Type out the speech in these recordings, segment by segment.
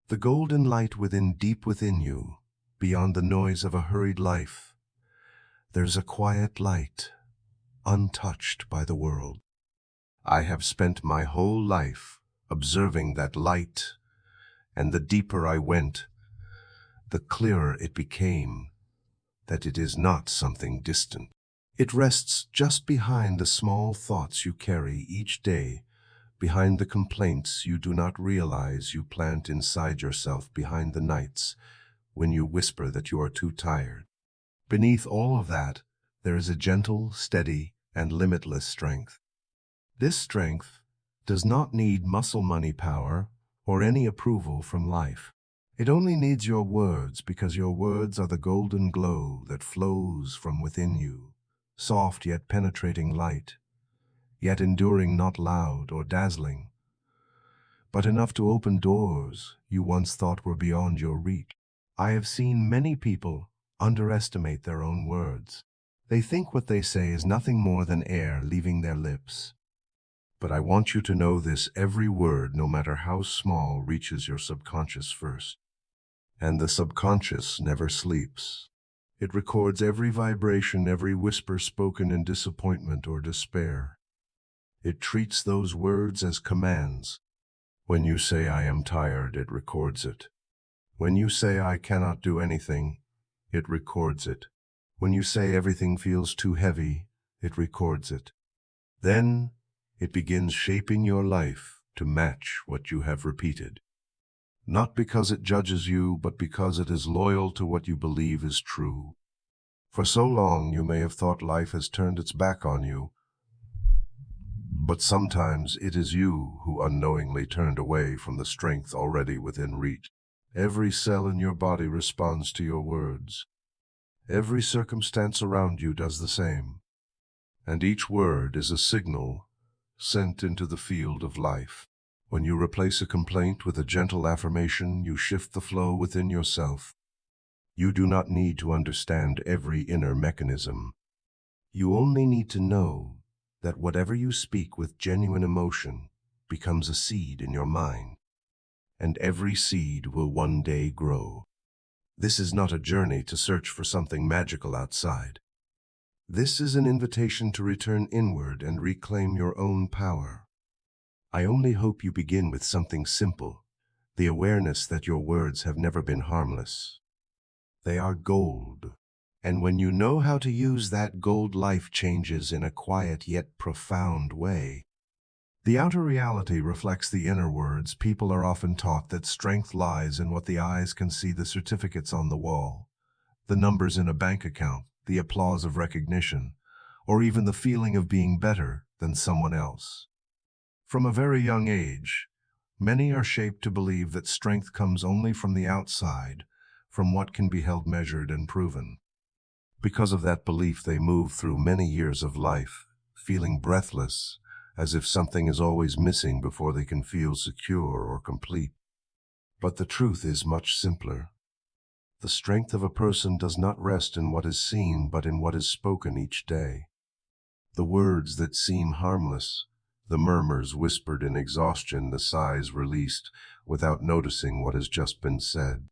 The golden light deep within you, beyond the noise of a hurried life. There's a quiet light, untouched by the world. I have spent my whole life observing that light, and the deeper I went, the clearer it became that it is not something distant. It rests just behind the small thoughts you carry each day, behind the complaints you do not realize you plant inside yourself, behind the nights when you whisper that you are too tired. Beneath all of that, there is a gentle, steady, and limitless strength. This strength does not need muscle money power or any approval from life. It only needs your words, because your words are the golden glow that flows from within you, soft yet penetrating light, yet enduring, not loud or dazzling, but enough to open doors you once thought were beyond your reach. I have seen many people underestimate their own words. They think what they say is nothing more than air leaving their lips. But I want you to know this: every word, no matter how small, reaches your subconscious first. And the subconscious never sleeps. It records every vibration, every whisper spoken in disappointment or despair. It treats those words as commands. When you say, "I am tired," it records it. When you say, "I cannot do anything," it records it. When you say, "Everything feels too heavy," it records it. Then it begins shaping your life to match what you have repeated. Not because it judges you, but because it is loyal to what you believe is true. For so long you may have thought life has turned its back on you, but sometimes it is you who unknowingly turned away from the strength already within reach. Every cell in your body responds to your words. Every circumstance around you does the same. And each word is a signal sent into the field of life. When you replace a complaint with a gentle affirmation, you shift the flow within yourself. You do not need to understand every inner mechanism. You only need to know that whatever you speak with genuine emotion becomes a seed in your mind, and every seed will one day grow. This is not a journey to search for something magical outside. This is an invitation to return inward and reclaim your own power. I only hope you begin with something simple: the awareness that your words have never been harmless. They are gold. And when you know how to use that gold, life changes in a quiet yet profound way. The outer reality reflects the inner words. People are often taught that strength lies in what the eyes can see: the certificates on the wall, the numbers in a bank account, the applause of recognition, or even the feeling of being better than someone else. From a very young age, many are shaped to believe that strength comes only from the outside, from what can be held, measured, and proven. Because of that belief, they move through many years of life, feeling breathless, as if something is always missing before they can feel secure or complete. But the truth is much simpler. The strength of a person does not rest in what is seen, but in what is spoken each day. The words that seem harmless, the murmurs whispered in exhaustion, the sighs released without noticing what has just been said.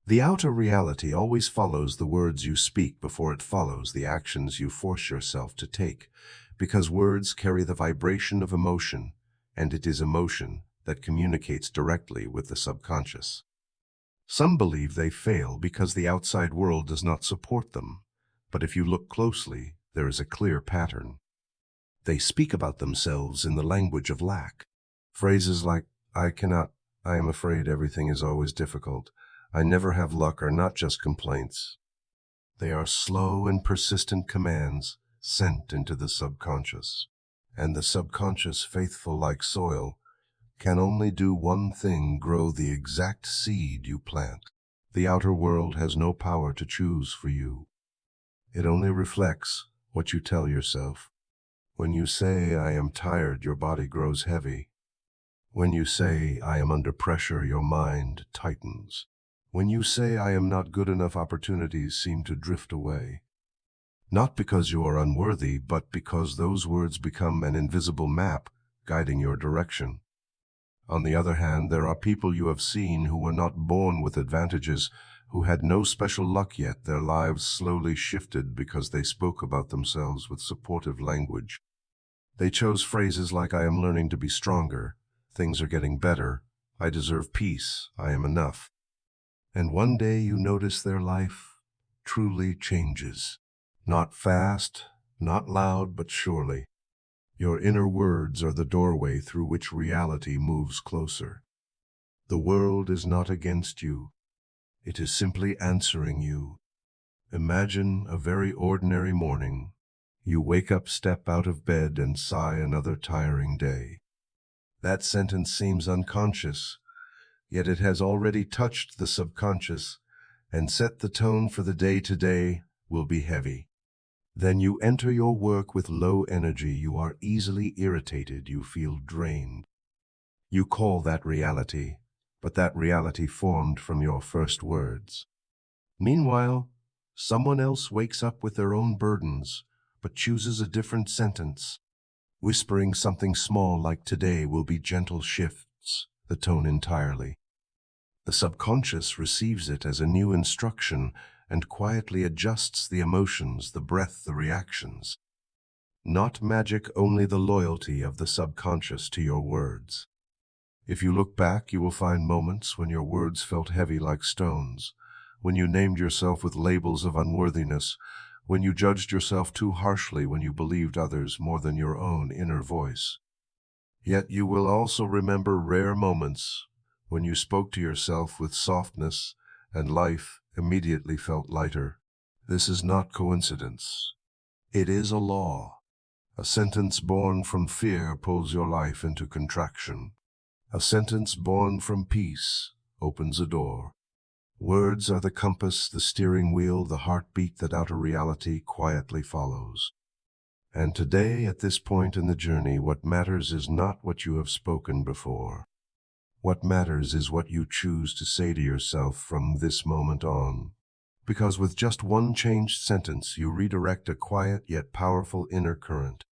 The outer reality always follows the words you speak before it follows the actions you force yourself to take, because words carry the vibration of emotion, and it is emotion that communicates directly with the subconscious. Some believe they fail because the outside world does not support them, but if you look closely, there is a clear pattern. They speak about themselves in the language of lack. Phrases like, "I cannot," "I am afraid," "Everything is always difficult," "I never have luck," are not just complaints. They are slow and persistent commands sent into the subconscious. And the subconscious, faithful like soil, can only do one thing: grow the exact seed you plant. The outer world has no power to choose for you. It only reflects what you tell yourself. When you say, "I am tired," your body grows heavy. When you say, "I am under pressure," your mind tightens. When you say, "I am not good enough," opportunities seem to drift away. Not because you are unworthy, but because those words become an invisible map guiding your direction. On the other hand, there are people you have seen who were not born with advantages, who had no special luck yet. Their lives slowly shifted because they spoke about themselves with supportive language. They chose phrases like, "I am learning to be stronger," "Things are getting better," "I deserve peace," "I am enough." And one day you notice their life truly changes. Not fast, not loud, but surely. Your inner words are the doorway through which reality moves closer. The world is not against you. It is simply answering you. Imagine a very ordinary morning. You wake up, step out of bed, and sigh, "Another tiring day." That sentence seems unconscious, yet it has already touched the subconscious and set the tone for the day. Today will be heavy. Then you enter your work with low energy. You are easily irritated. You feel drained. You call that reality, but that reality formed from your first words. Meanwhile, someone else wakes up with their own burdens, but chooses a different sentence, whispering something small like, "Today will be gentle," shifts the tone entirely. The subconscious receives it as a new instruction and quietly adjusts the emotions, the breath, the reactions. Not magic, only the loyalty of the subconscious to your words. If you look back, you will find moments when your words felt heavy like stones, when you named yourself with labels of unworthiness, when you judged yourself too harshly, when you believed others more than your own inner voice. Yet you will also remember rare moments when you spoke to yourself with softness and life immediately felt lighter. This is not coincidence. It is a law. A sentence born from fear pulls your life into contraction. A sentence born from peace opens a door. Words are the compass, the steering wheel, the heartbeat that outer reality quietly follows. And today, at this point in the journey, what matters is not what you have spoken before. What matters is what you choose to say to yourself from this moment on. Because with just one changed sentence, you redirect a quiet yet powerful inner current.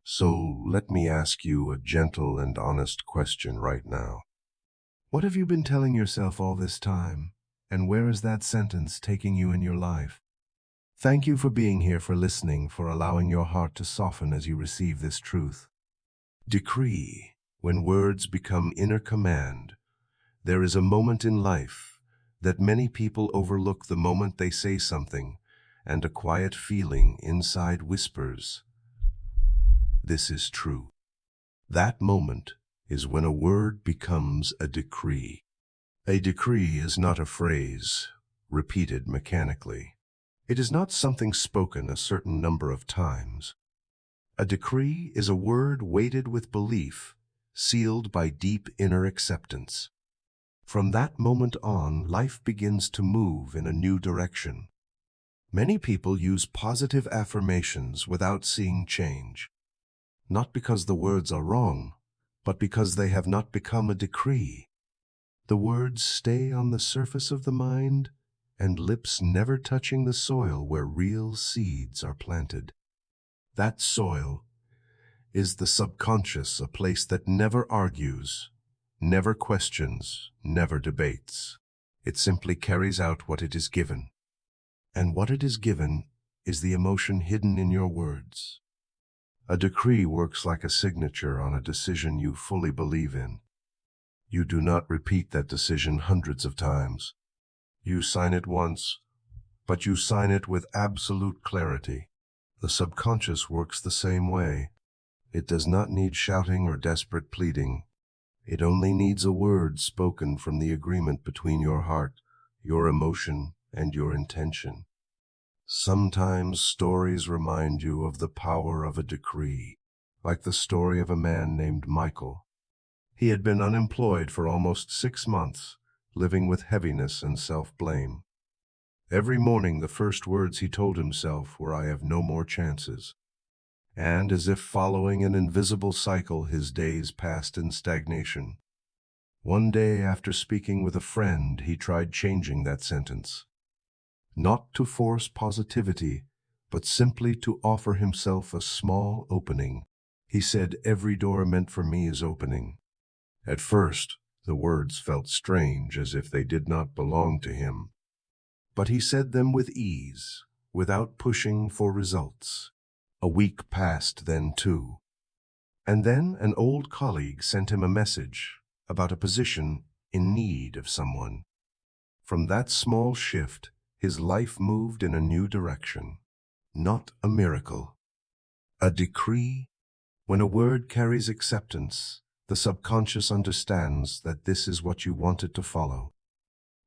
So let me ask you a gentle and honest question right now. What have you been telling yourself all this time? And where is that sentence taking you in your life? Thank you for being here, for listening, for allowing your heart to soften as you receive this truth. Decree. When words become inner command, there is a moment in life that many people overlook, the moment they say something, and a quiet feeling inside whispers, "This is true." That moment is when a word becomes a decree. A decree is not a phrase repeated mechanically. It is not something spoken a certain number of times. A decree is a word weighted with belief, sealed by deep inner acceptance. From that moment on, life begins to move in a new direction. Many people use positive affirmations without seeing change, not because the words are wrong, but because they have not become a decree. The words stay on the surface of the mind, and lips never touching the soil where real seeds are planted. That soil is the subconscious, a place that never argues, never questions, never debates. It simply carries out what it is given. And what it is given is the emotion hidden in your words. A decree works like a signature on a decision you fully believe in. You do not repeat that decision hundreds of times. You sign it once, but you sign it with absolute clarity. The subconscious works the same way. It does not need shouting or desperate pleading. It only needs a word spoken from the agreement between your heart, your emotion, and your intention. Sometimes stories remind you of the power of a decree, like the story of a man named Michael. He had been unemployed for almost 6 months, living with heaviness and self-blame. Every morning the first words he told himself were, "I have no more chances." And as if following an invisible cycle, his days passed in stagnation. One day, after speaking with a friend, he tried changing that sentence. Not to force positivity, but simply to offer himself a small opening. He said, "Every door meant for me is opening." At first, the words felt strange, as if they did not belong to him. But he said them with ease, without pushing for results. A week passed then too. And then an old colleague sent him a message about a position in need of someone. From that small shift, his life moved in a new direction. Not a miracle. A decree. When a word carries acceptance, the subconscious understands that this is what you want it to follow.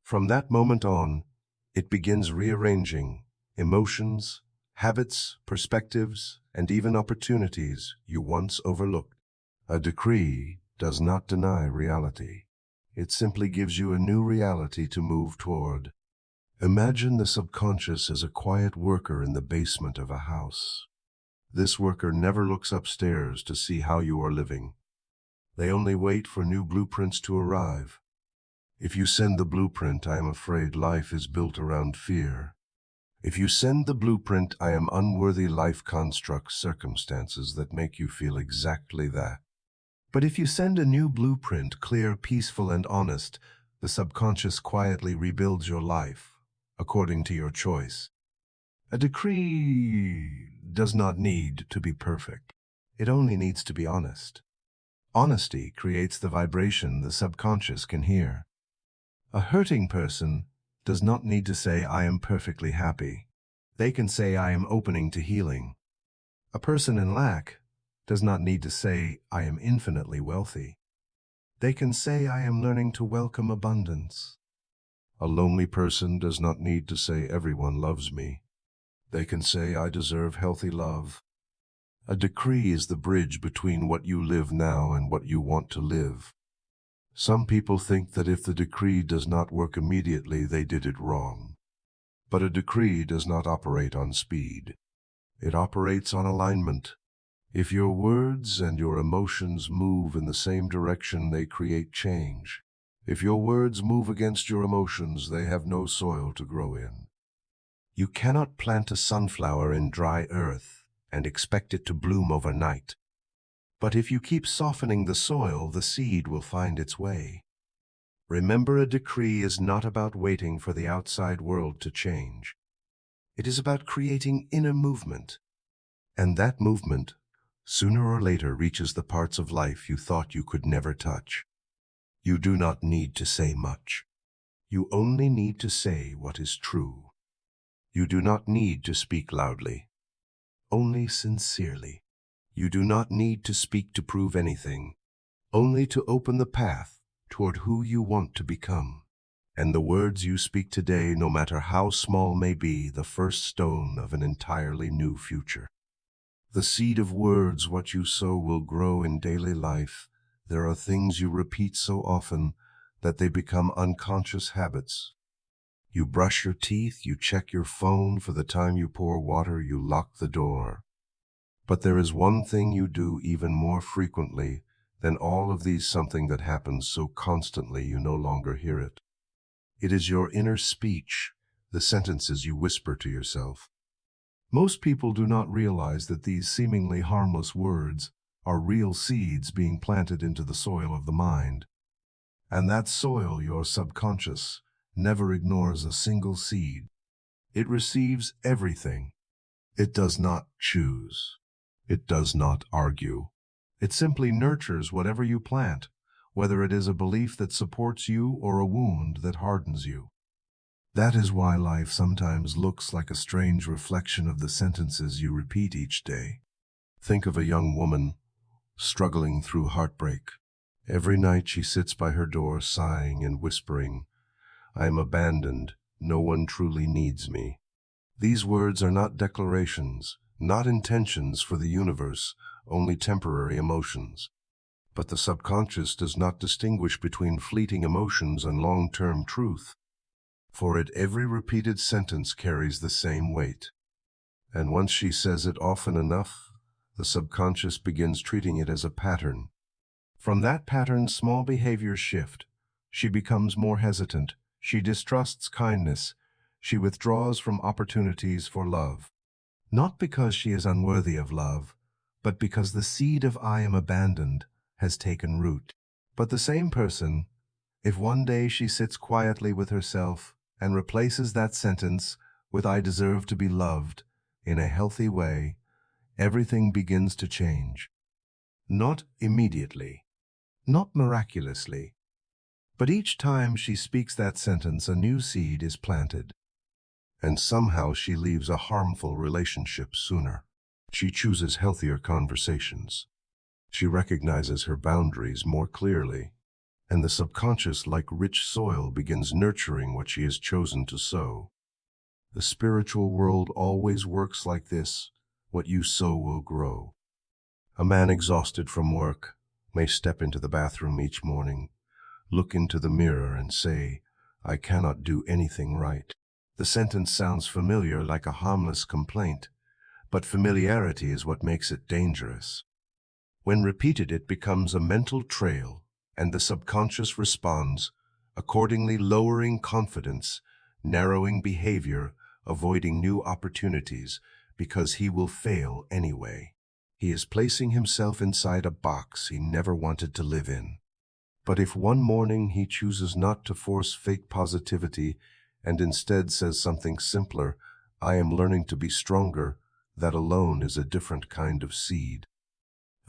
From that moment on, it begins rearranging emotions, habits, perspectives, and even opportunities you once overlooked. A decree does not deny reality. It simply gives you a new reality to move toward. Imagine the subconscious as a quiet worker in the basement of a house. This worker never looks upstairs to see how you are living. They only wait for new blueprints to arrive. If you send the blueprint, I am afraid life is built around fear. If you send the blueprint, I am unworthy, life constructs circumstances that make you feel exactly that. But if you send a new blueprint, clear, peaceful, and honest, the subconscious quietly rebuilds your life, according to your choice. A decree does not need to be perfect. It only needs to be honest. Honesty creates the vibration the subconscious can hear. A hurting person does not need to say, I am perfectly happy. They can say, I am opening to healing. A person in lack does not need to say, I am infinitely wealthy. They can say, I am learning to welcome abundance. A lonely person does not need to say, everyone loves me. They can say, I deserve healthy love. A decree is the bridge between what you live now and what you want to live. Some people think that if the decree does not work immediately, they did it wrong. But a decree does not operate on speed. It operates on alignment. If your words and your emotions move in the same direction, they create change. If your words move against your emotions, they have no soil to grow in. You cannot plant a sunflower in dry earth and expect it to bloom overnight. But if you keep softening the soil, the seed will find its way. Remember, a decree is not about waiting for the outside world to change. It is about creating inner movement. And that movement, sooner or later, reaches the parts of life you thought you could never touch. You do not need to say much. You only need to say what is true. You do not need to speak loudly, only sincerely. You do not need to speak to prove anything, only to open the path toward who you want to become. And the words you speak today, no matter how small, may be the first stone of an entirely new future. The seed of words, what you sow, will grow in daily life. There are things you repeat so often that they become unconscious habits. You brush your teeth, you check your phone, for the time you pour water, you lock the door. But there is one thing you do even more frequently than all of these, something that happens so constantly you no longer hear it. It is your inner speech, the sentences you whisper to yourself. Most people do not realize that these seemingly harmless words are real seeds being planted into the soil of the mind. And that soil, your subconscious, never ignores a single seed. It receives everything. It does not choose. It does not argue. It simply nurtures whatever you plant, whether it is a belief that supports you or a wound that hardens you. That is why life sometimes looks like a strange reflection of the sentences you repeat each day. Think of a young woman struggling through heartbreak. Every night she sits by her door, sighing and whispering, I am abandoned. No one truly needs me. These words are not declarations, not intentions for the universe, only temporary emotions. But the subconscious does not distinguish between fleeting emotions and long-term truth. For it, every repeated sentence carries the same weight. And once she says it often enough, the subconscious begins treating it as a pattern. From that pattern, small behaviors shift. She becomes more hesitant. She distrusts kindness. She withdraws from opportunities for love. Not because she is unworthy of love, but because the seed of I am abandoned has taken root. But the same person, if one day she sits quietly with herself and replaces that sentence with "I deserve to be loved" in a healthy way, everything begins to change. Not immediately, not miraculously, but each time she speaks that sentence, a new seed is planted. And somehow she leaves a harmful relationship sooner. She chooses healthier conversations. She recognizes her boundaries more clearly, and the subconscious, like rich soil, begins nurturing what she has chosen to sow. The spiritual world always works like this: what you sow will grow. A man exhausted from work may step into the bathroom each morning, look into the mirror and say, "I cannot do anything right." The sentence sounds familiar, like a harmless complaint, but familiarity is what makes it dangerous. When repeated, it becomes a mental trail, and the subconscious responds, accordingly, lowering confidence, narrowing behavior, avoiding new opportunities, because he will fail anyway. He is placing himself inside a box he never wanted to live in. But if one morning he chooses not to force fake positivity and instead says something simpler, "I am learning to be stronger," that alone is a different kind of seed.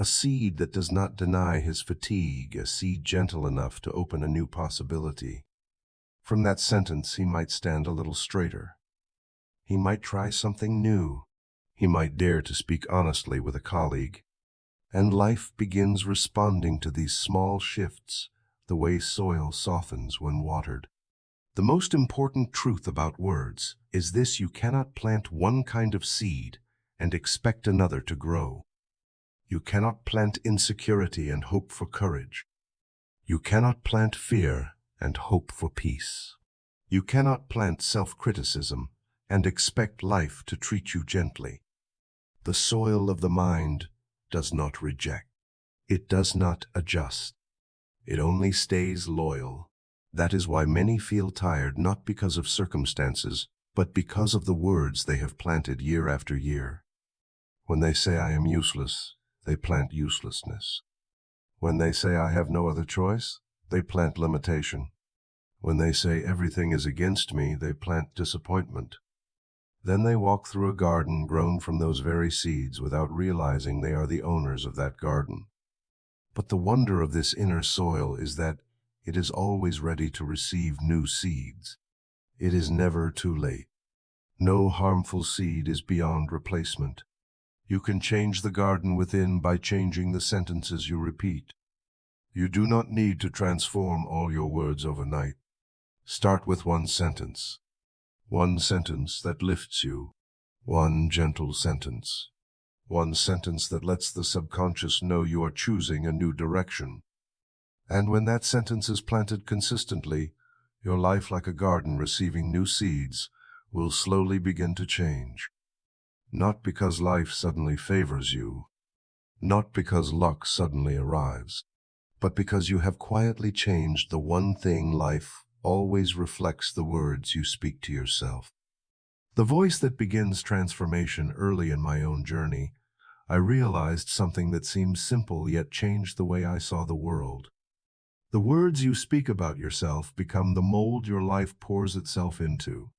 A seed that does not deny his fatigue, a seed gentle enough to open a new possibility. From that sentence, he might stand a little straighter. He might try something new. He might dare to speak honestly with a colleague. And life begins responding to these small shifts, the way soil softens when watered. The most important truth about words is this: you cannot plant one kind of seed and expect another to grow. You cannot plant insecurity and hope for courage. You cannot plant fear and hope for peace. You cannot plant self-criticism and expect life to treat you gently. The soil of the mind does not reject. It does not adjust. It only stays loyal. That is why many feel tired, not because of circumstances, but because of the words they have planted year after year. When they say, "I am useless," they plant uselessness. When they say, "I have no other choice," they plant limitation. When they say, "Everything is against me," they plant disappointment. Then they walk through a garden grown from those very seeds without realizing they are the owners of that garden. But the wonder of this inner soil is that it is always ready to receive new seeds. It is never too late. No harmful seed is beyond replacement. You can change the garden within by changing the sentences you repeat. You do not need to transform all your words overnight. Start with one sentence that lifts you, one gentle sentence, one sentence that lets the subconscious know you are choosing a new direction. And when that sentence is planted consistently, your life, like a garden receiving new seeds, will slowly begin to change. Not because life suddenly favors you, not because luck suddenly arrives, but because you have quietly changed the one thing life always reflects: the words you speak to yourself. The voice that begins transformation. Early in my own journey, I realized something that seemed simple yet changed the way I saw the world. The words you speak about yourself become the mold your life pours itself into.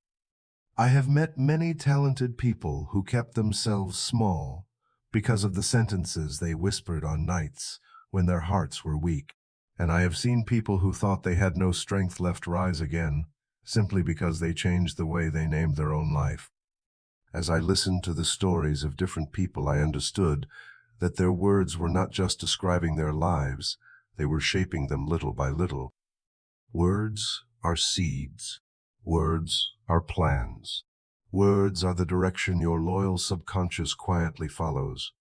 I have met many talented people who kept themselves small because of the sentences they whispered on nights when their hearts were weak. And I have seen people who thought they had no strength left rise again, simply because they changed the way they named their own life. As I listened to the stories of different people, I understood that their words were not just describing their lives, they were shaping them little by little. Words are seeds. Words are plans. Words are the direction your loyal subconscious quietly follows.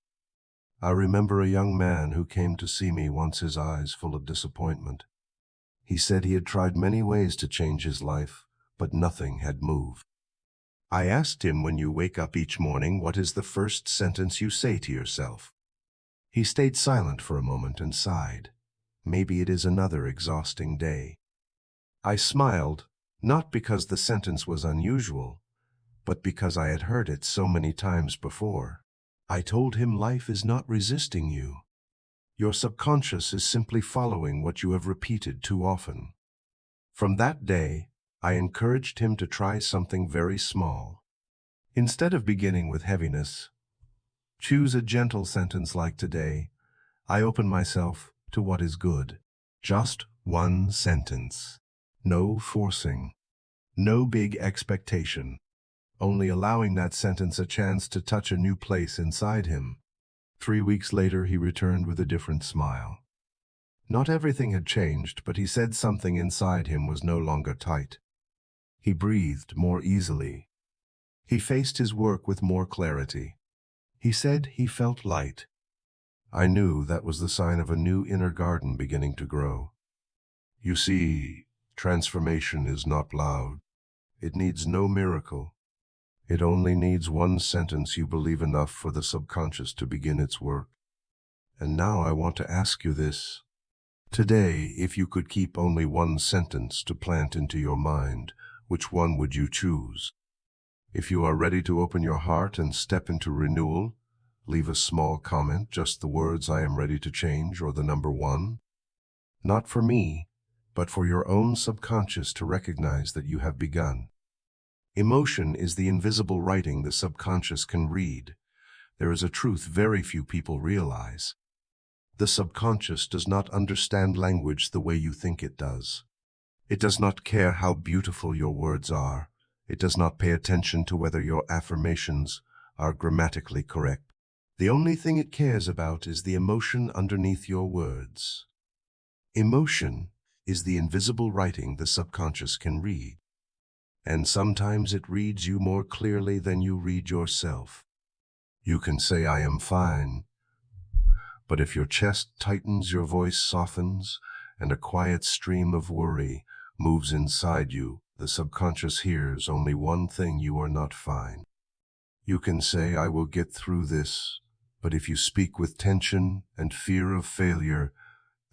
I remember a young man who came to see me once, his eyes full of disappointment. He said he had tried many ways to change his life, but nothing had moved. I asked him, "When you wake up each morning, what is the first sentence you say to yourself?" He stayed silent for a moment and sighed. "Maybe it is another exhausting day." I smiled, not because the sentence was unusual, but because I had heard it so many times before. I told him, "Life is not resisting you. Your subconscious is simply following what you have repeated too often. From that day, I encouraged him to try something very small. Instead of beginning with heaviness, choose a gentle sentence like today. I open myself to what is good. Just one sentence. No forcing. No big expectation. Only allowing that sentence a chance to touch a new place inside him. 3 weeks later, he returned with a different smile. Not everything had changed, but he said something inside him was no longer tight. He breathed more easily. He faced his work with more clarity. He said he felt light. I knew that was the sign of a new inner garden beginning to grow. You see, transformation is not loud. It needs no miracle. It only needs one sentence you believe enough for the subconscious to begin its work. And now I want to ask you this. Today, if you could keep only one sentence to plant into your mind, which one would you choose? If you are ready to open your heart and step into renewal, leave a small comment, just the words "I am ready to change" or the number 1. Not for me, but for your own subconscious to recognize that you have begun. Emotion is the invisible writing the subconscious can read. There is a truth very few people realize. The subconscious does not understand language the way you think it does. It does not care how beautiful your words are. It does not pay attention to whether your affirmations are grammatically correct. The only thing it cares about is the emotion underneath your words. Emotion is the invisible writing the subconscious can read. And sometimes it reads you more clearly than you read yourself. You can say "I am fine," but if your chest tightens, your voice softens, and a quiet stream of worry moves inside you, the subconscious hears only one thing: you are not fine. You can say "I will get through this," but if you speak with tension and fear of failure,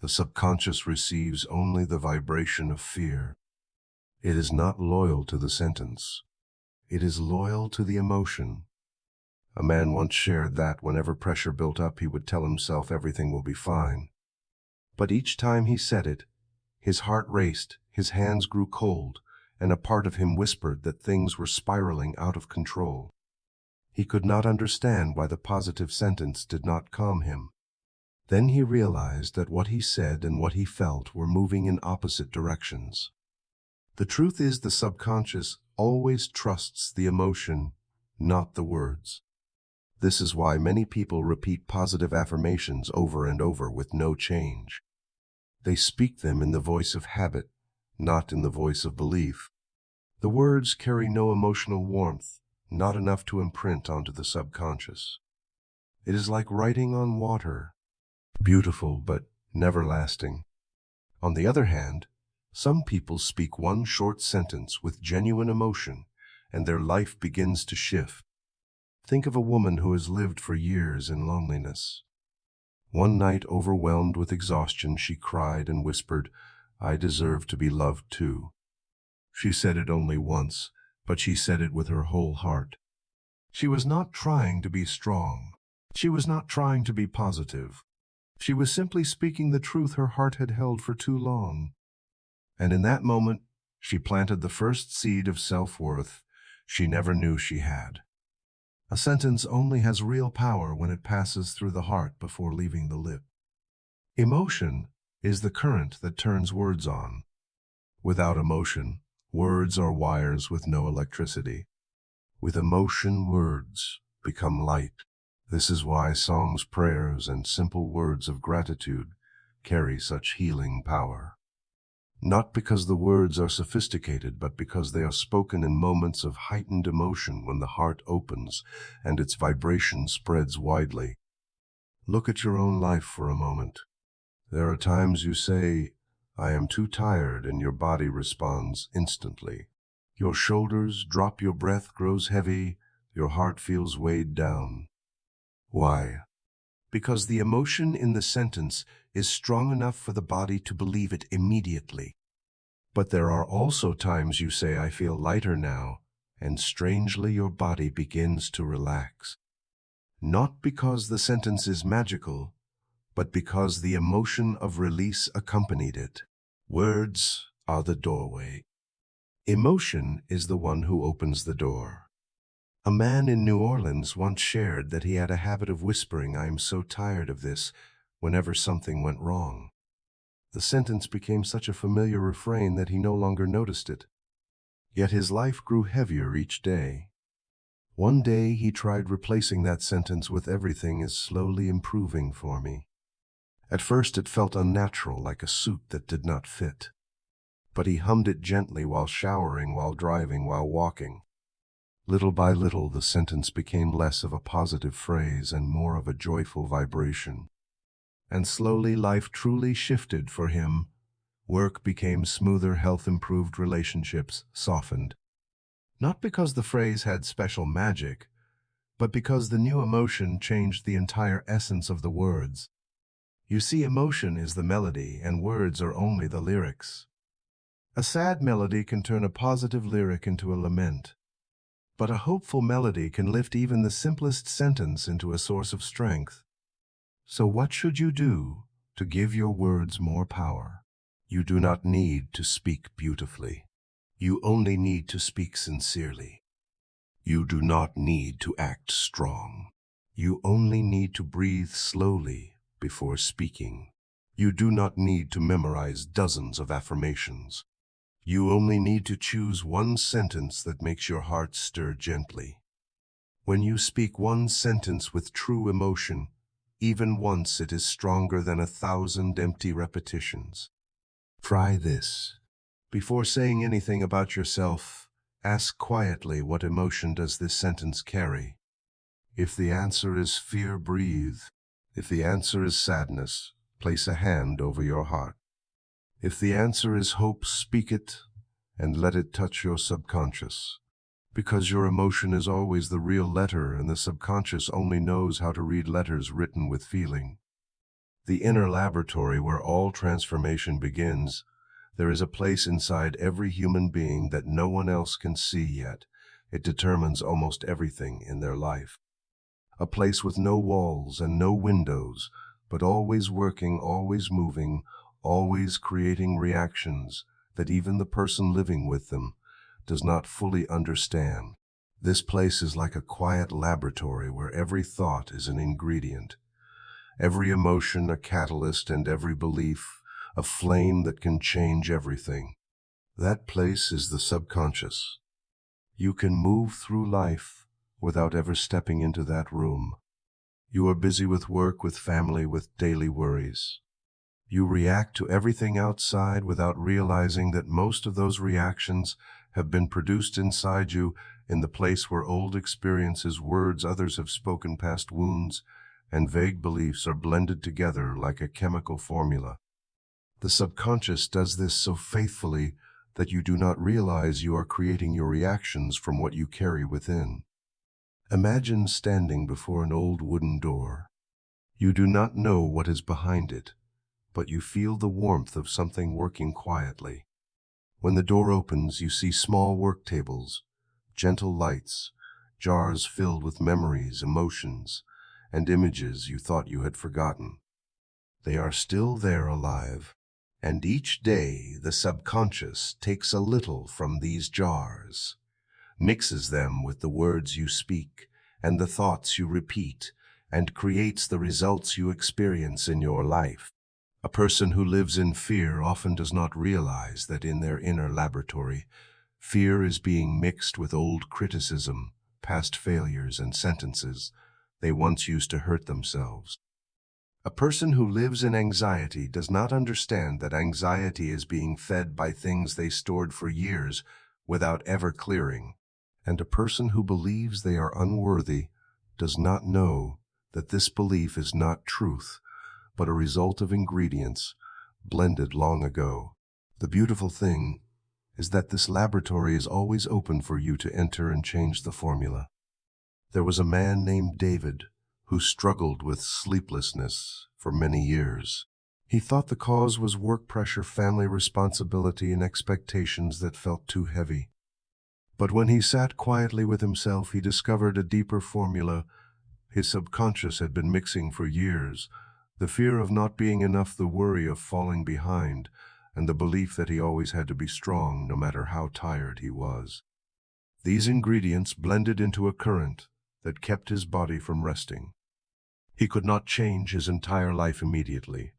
the subconscious receives only the vibration of fear. It is not loyal to the sentence. It is loyal to the emotion. A man once shared that whenever pressure built up, he would tell himself everything will be fine. But each time he said it, his heart raced, his hands grew cold, and a part of him whispered that things were spiraling out of control. He could not understand why the positive sentence did not calm him. Then he realized that what he said and what he felt were moving in opposite directions. The truth is, the subconscious always trusts the emotion, not the words. This is why many people repeat positive affirmations over and over with no change. They speak them in the voice of habit, not in the voice of belief. The words carry no emotional warmth, not enough to imprint onto the subconscious. It is like writing on water, beautiful but never lasting. On the other hand, some people speak one short sentence with genuine emotion, and their life begins to shift. Think of a woman who has lived for years in loneliness. One night, overwhelmed with exhaustion, she cried and whispered, "I deserve to be loved too." She said it only once, but she said it with her whole heart. She was not trying to be strong. She was not trying to be positive. She was simply speaking the truth her heart had held for too long. And in that moment, she planted the first seed of self-worth she never knew she had. A sentence only has real power when it passes through the heart before leaving the lip. Emotion is the current that turns words on. Without emotion, words are wires with no electricity. With emotion, words become light. This is why songs, prayers, and simple words of gratitude carry such healing power. Not because the words are sophisticated, but because they are spoken in moments of heightened emotion when the heart opens and its vibration spreads widely. Look at your own life for a moment. There are times you say, "I am too tired," and your body responds instantly. Your shoulders drop, your breath grows heavy, your heart feels weighed down. Why? Because the emotion in the sentence is strong enough for the body to believe it immediately. But there are also times you say, "I feel lighter now," and strangely your body begins to relax. Not because the sentence is magical, but because the emotion of release accompanied it. Words are the doorway. Emotion is the one who opens the door. A man in New Orleans once shared that he had a habit of whispering, "I am so tired of this," whenever something went wrong. The sentence became such a familiar refrain that he no longer noticed it. Yet his life grew heavier each day. One day he tried replacing that sentence with "Everything is slowly improving for me." At first it felt unnatural, like a suit that did not fit. But he hummed it gently while showering, while driving, while walking. Little by little, the sentence became less of a positive phrase and more of a joyful vibration. And slowly life truly shifted for him. Work became smoother, health improved, relationships softened. Not because the phrase had special magic, but because the new emotion changed the entire essence of the words. You see, emotion is the melody, and words are only the lyrics. A sad melody can turn a positive lyric into a lament. But a hopeful melody can lift even the simplest sentence into a source of strength. So what should you do to give your words more power? You do not need to speak beautifully. You only need to speak sincerely. You do not need to act strong. You only need to breathe slowly before speaking. You do not need to memorize dozens of affirmations. You only need to choose one sentence that makes your heart stir gently. When you speak one sentence with true emotion, even once, it is stronger than 1,000 empty repetitions. Try this. Before saying anything about yourself, ask quietly, what emotion does this sentence carry? If the answer is fear, breathe. If the answer is sadness, place a hand over your heart. If the answer is hope, speak it and let it touch your subconscious. Because your emotion is always the real letter, and the subconscious only knows how to read letters written with feeling. The inner laboratory where all transformation begins. There is a place inside every human being that no one else can see yet. It determines almost everything in their life. A place with no walls and no windows, but always working, always moving, always creating reactions that even the person living with them does not fully understand. This place is like a quiet laboratory where every thought is an ingredient, every emotion a catalyst, and every belief a flame that can change everything. That place is the subconscious. You can move through life without ever stepping into that room. You are busy with work, with family, with daily worries. You react to everything outside without realizing that most of those reactions have been produced inside you, in the place where old experiences, words others have spoken, past wounds, and vague beliefs are blended together like a chemical formula. The subconscious does this so faithfully that you do not realize you are creating your reactions from what you carry within. Imagine standing before an old wooden door. You do not know what is behind it, but you feel the warmth of something working quietly. When the door opens, you see small work tables, gentle lights, jars filled with memories, emotions, and images you thought you had forgotten. They are still there, alive, and each day the subconscious takes a little from these jars, mixes them with the words you speak and the thoughts you repeat, and creates the results you experience in your life. A person who lives in fear often does not realize that in their inner laboratory, fear is being mixed with old criticism, past failures, and sentences they once used to hurt themselves. A person who lives in anxiety does not understand that anxiety is being fed by things they stored for years without ever clearing. And a person who believes they are unworthy does not know that this belief is not truth, but a result of ingredients blended long ago. The beautiful thing is that this laboratory is always open for you to enter and change the formula. There was a man named David who struggled with sleeplessness for many years. He thought the cause was work pressure, family responsibility, and expectations that felt too heavy. But when he sat quietly with himself, he discovered a deeper formula his subconscious had been mixing for years, The fear of not being enough, the worry of falling behind, and the belief that he always had to be strong no matter how tired he was. These ingredients blended into a current that kept his body from resting. He could not change his entire life immediately,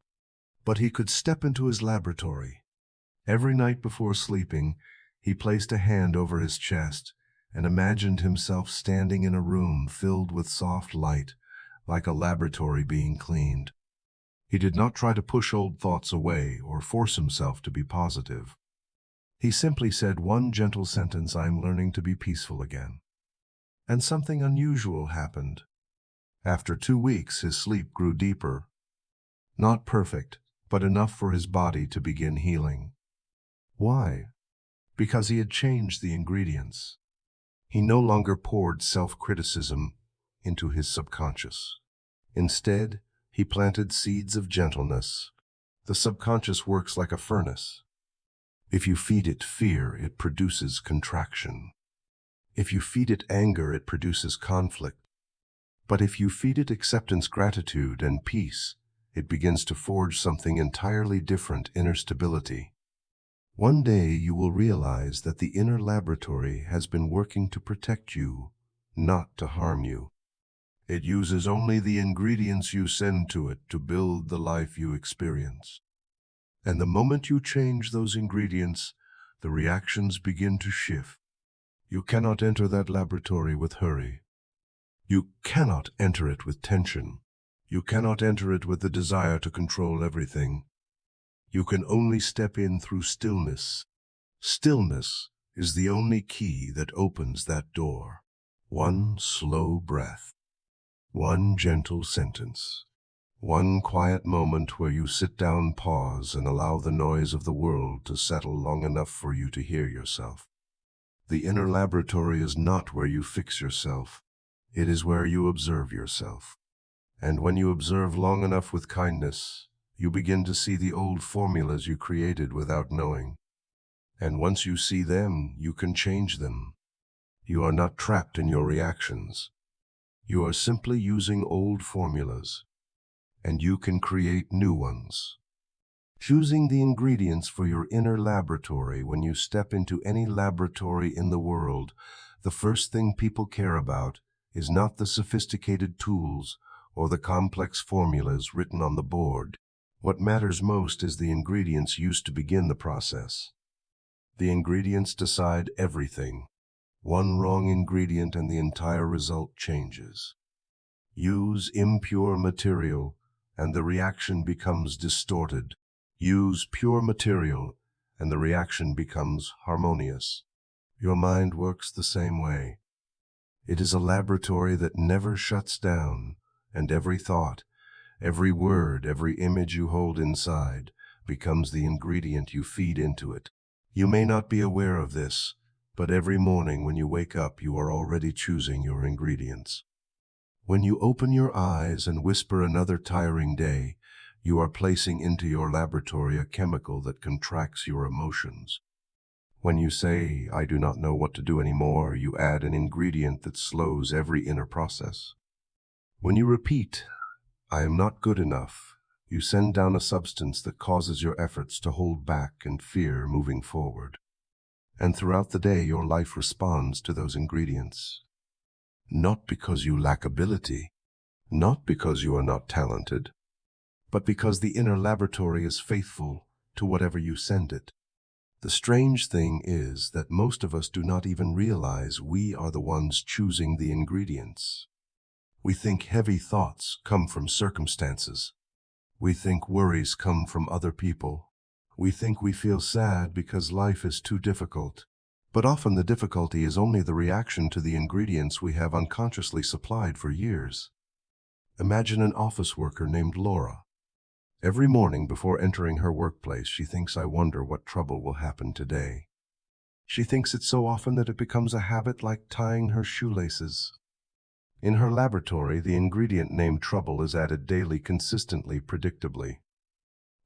but he could step into his laboratory. Every night before sleeping, he placed a hand over his chest and imagined himself standing in a room filled with soft light, like a laboratory being cleaned. He did not try to push old thoughts away or force himself to be positive. He simply said one gentle sentence, "I'm learning to be peaceful again." And something unusual happened. After 2 weeks, his sleep grew deeper. Not perfect, but enough for his body to begin healing. Why? Because he had changed the ingredients. He no longer poured self-criticism into his subconscious. Instead, he planted seeds of gentleness. The subconscious works like a furnace. If you feed it fear, it produces contraction. If you feed it anger, it produces conflict. But if you feed it acceptance, gratitude, and peace, it begins to forge something entirely different, inner stability. One day you will realize that the inner laboratory has been working to protect you, not to harm you. It uses only the ingredients you send to it to build the life you experience. And the moment you change those ingredients, the reactions begin to shift. You cannot enter that laboratory with hurry. You cannot enter it with tension. You cannot enter it with the desire to control everything. You can only step in through stillness. Stillness is the only key that opens that door. One slow breath. One gentle sentence. One quiet moment where you sit down, pause, and allow the noise of the world to settle long enough for you to hear yourself. The inner laboratory is not where you fix yourself. It is where you observe yourself. And when you observe long enough with kindness, you begin to see the old formulas you created without knowing. And once you see them, you can change them. You are not trapped in your reactions. You are simply using old formulas, and you can create new ones. Choosing the ingredients for your inner laboratory. When you step into any laboratory in the world, the first thing people care about is not the sophisticated tools or the complex formulas written on the board. What matters most is the ingredients used to begin the process. The ingredients decide everything. One wrong ingredient and the entire result changes. Use impure material and the reaction becomes distorted. Use pure material and the reaction becomes harmonious. Your mind works the same way. It is a laboratory that never shuts down, and every thought, every word, every image you hold inside becomes the ingredient you feed into it. You may not be aware of this, but every morning when you wake up, you are already choosing your ingredients. When you open your eyes and whisper another tiring day, you are placing into your laboratory a chemical that contracts your emotions. When you say, "I do not know what to do anymore," you add an ingredient that slows every inner process. When you repeat, "I am not good enough," you send down a substance that causes your efforts to hold back and fear moving forward. And throughout the day, your life responds to those ingredients. Not because you lack ability, not because you are not talented, but because the inner laboratory is faithful to whatever you send it. The strange thing is that most of us do not even realize we are the ones choosing the ingredients. We think heavy thoughts come from circumstances. We think worries come from other people. We think we feel sad because life is too difficult. But often the difficulty is only the reaction to the ingredients we have unconsciously supplied for years. Imagine an office worker named Laura. Every morning before entering her workplace, she thinks, "I wonder what trouble will happen today." She thinks it so often that it becomes a habit, like tying her shoelaces. In her laboratory, the ingredient named trouble is added daily, consistently, predictably.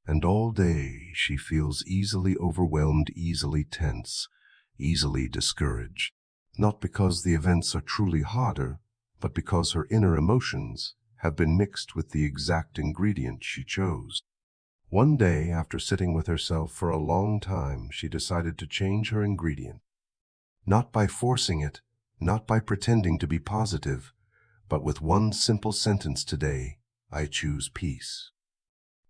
And all day she feels easily overwhelmed, easily tense, easily discouraged. Not because the events are truly harder, but because her inner emotions have been mixed with the exact ingredient she chose. One day, after sitting with herself for a long time, she decided to change her ingredient. Not by forcing it, not by pretending to be positive, but with one simple sentence: today, I choose peace.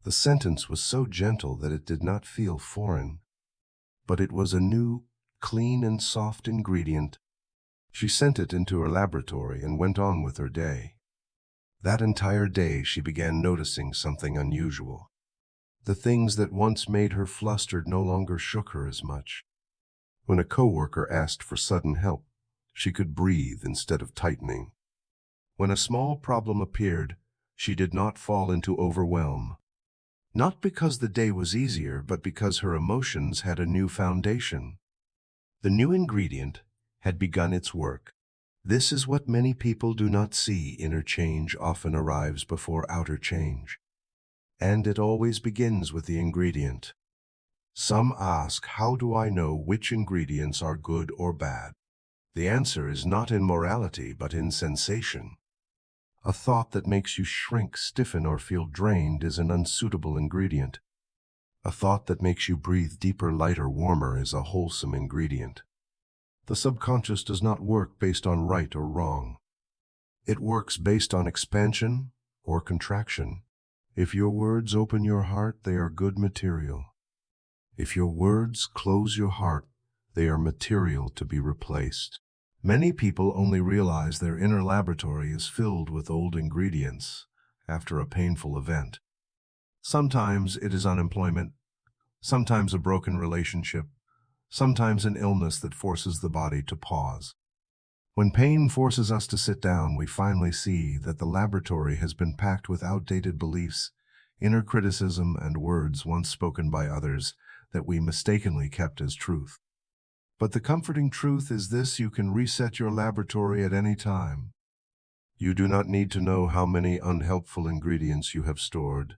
The sentence was so gentle that it did not feel foreign, but it was a new, clean and soft ingredient. She sent it into her laboratory and went on with her day. That entire day she began noticing something unusual. The things that once made her flustered no longer shook her as much. When a coworker asked for sudden help, she could breathe instead of tightening. When a small problem appeared, she did not fall into overwhelm. Not because the day was easier, but because her emotions had a new foundation. The new ingredient had begun its work. This is what many people do not see. Inner change often arrives before outer change. And it always begins with the ingredient. Some ask, how do I know which ingredients are good or bad? The answer is not in morality, but in sensation. A thought that makes you shrink, stiffen, or feel drained is an unsuitable ingredient. A thought that makes you breathe deeper, lighter, warmer is a wholesome ingredient. The subconscious does not work based on right or wrong. It works based on expansion or contraction. If your words open your heart, they are good material. If your words close your heart, they are material to be replaced. Many people only realize their inner laboratory is filled with old ingredients after a painful event. Sometimes it is unemployment, sometimes a broken relationship, sometimes an illness that forces the body to pause. When pain forces us to sit down, we finally see that the laboratory has been packed with outdated beliefs, inner criticism, and words once spoken by others that we mistakenly kept as truth. But the comforting truth is this: you can reset your laboratory at any time. You do not need to know how many unhelpful ingredients you have stored.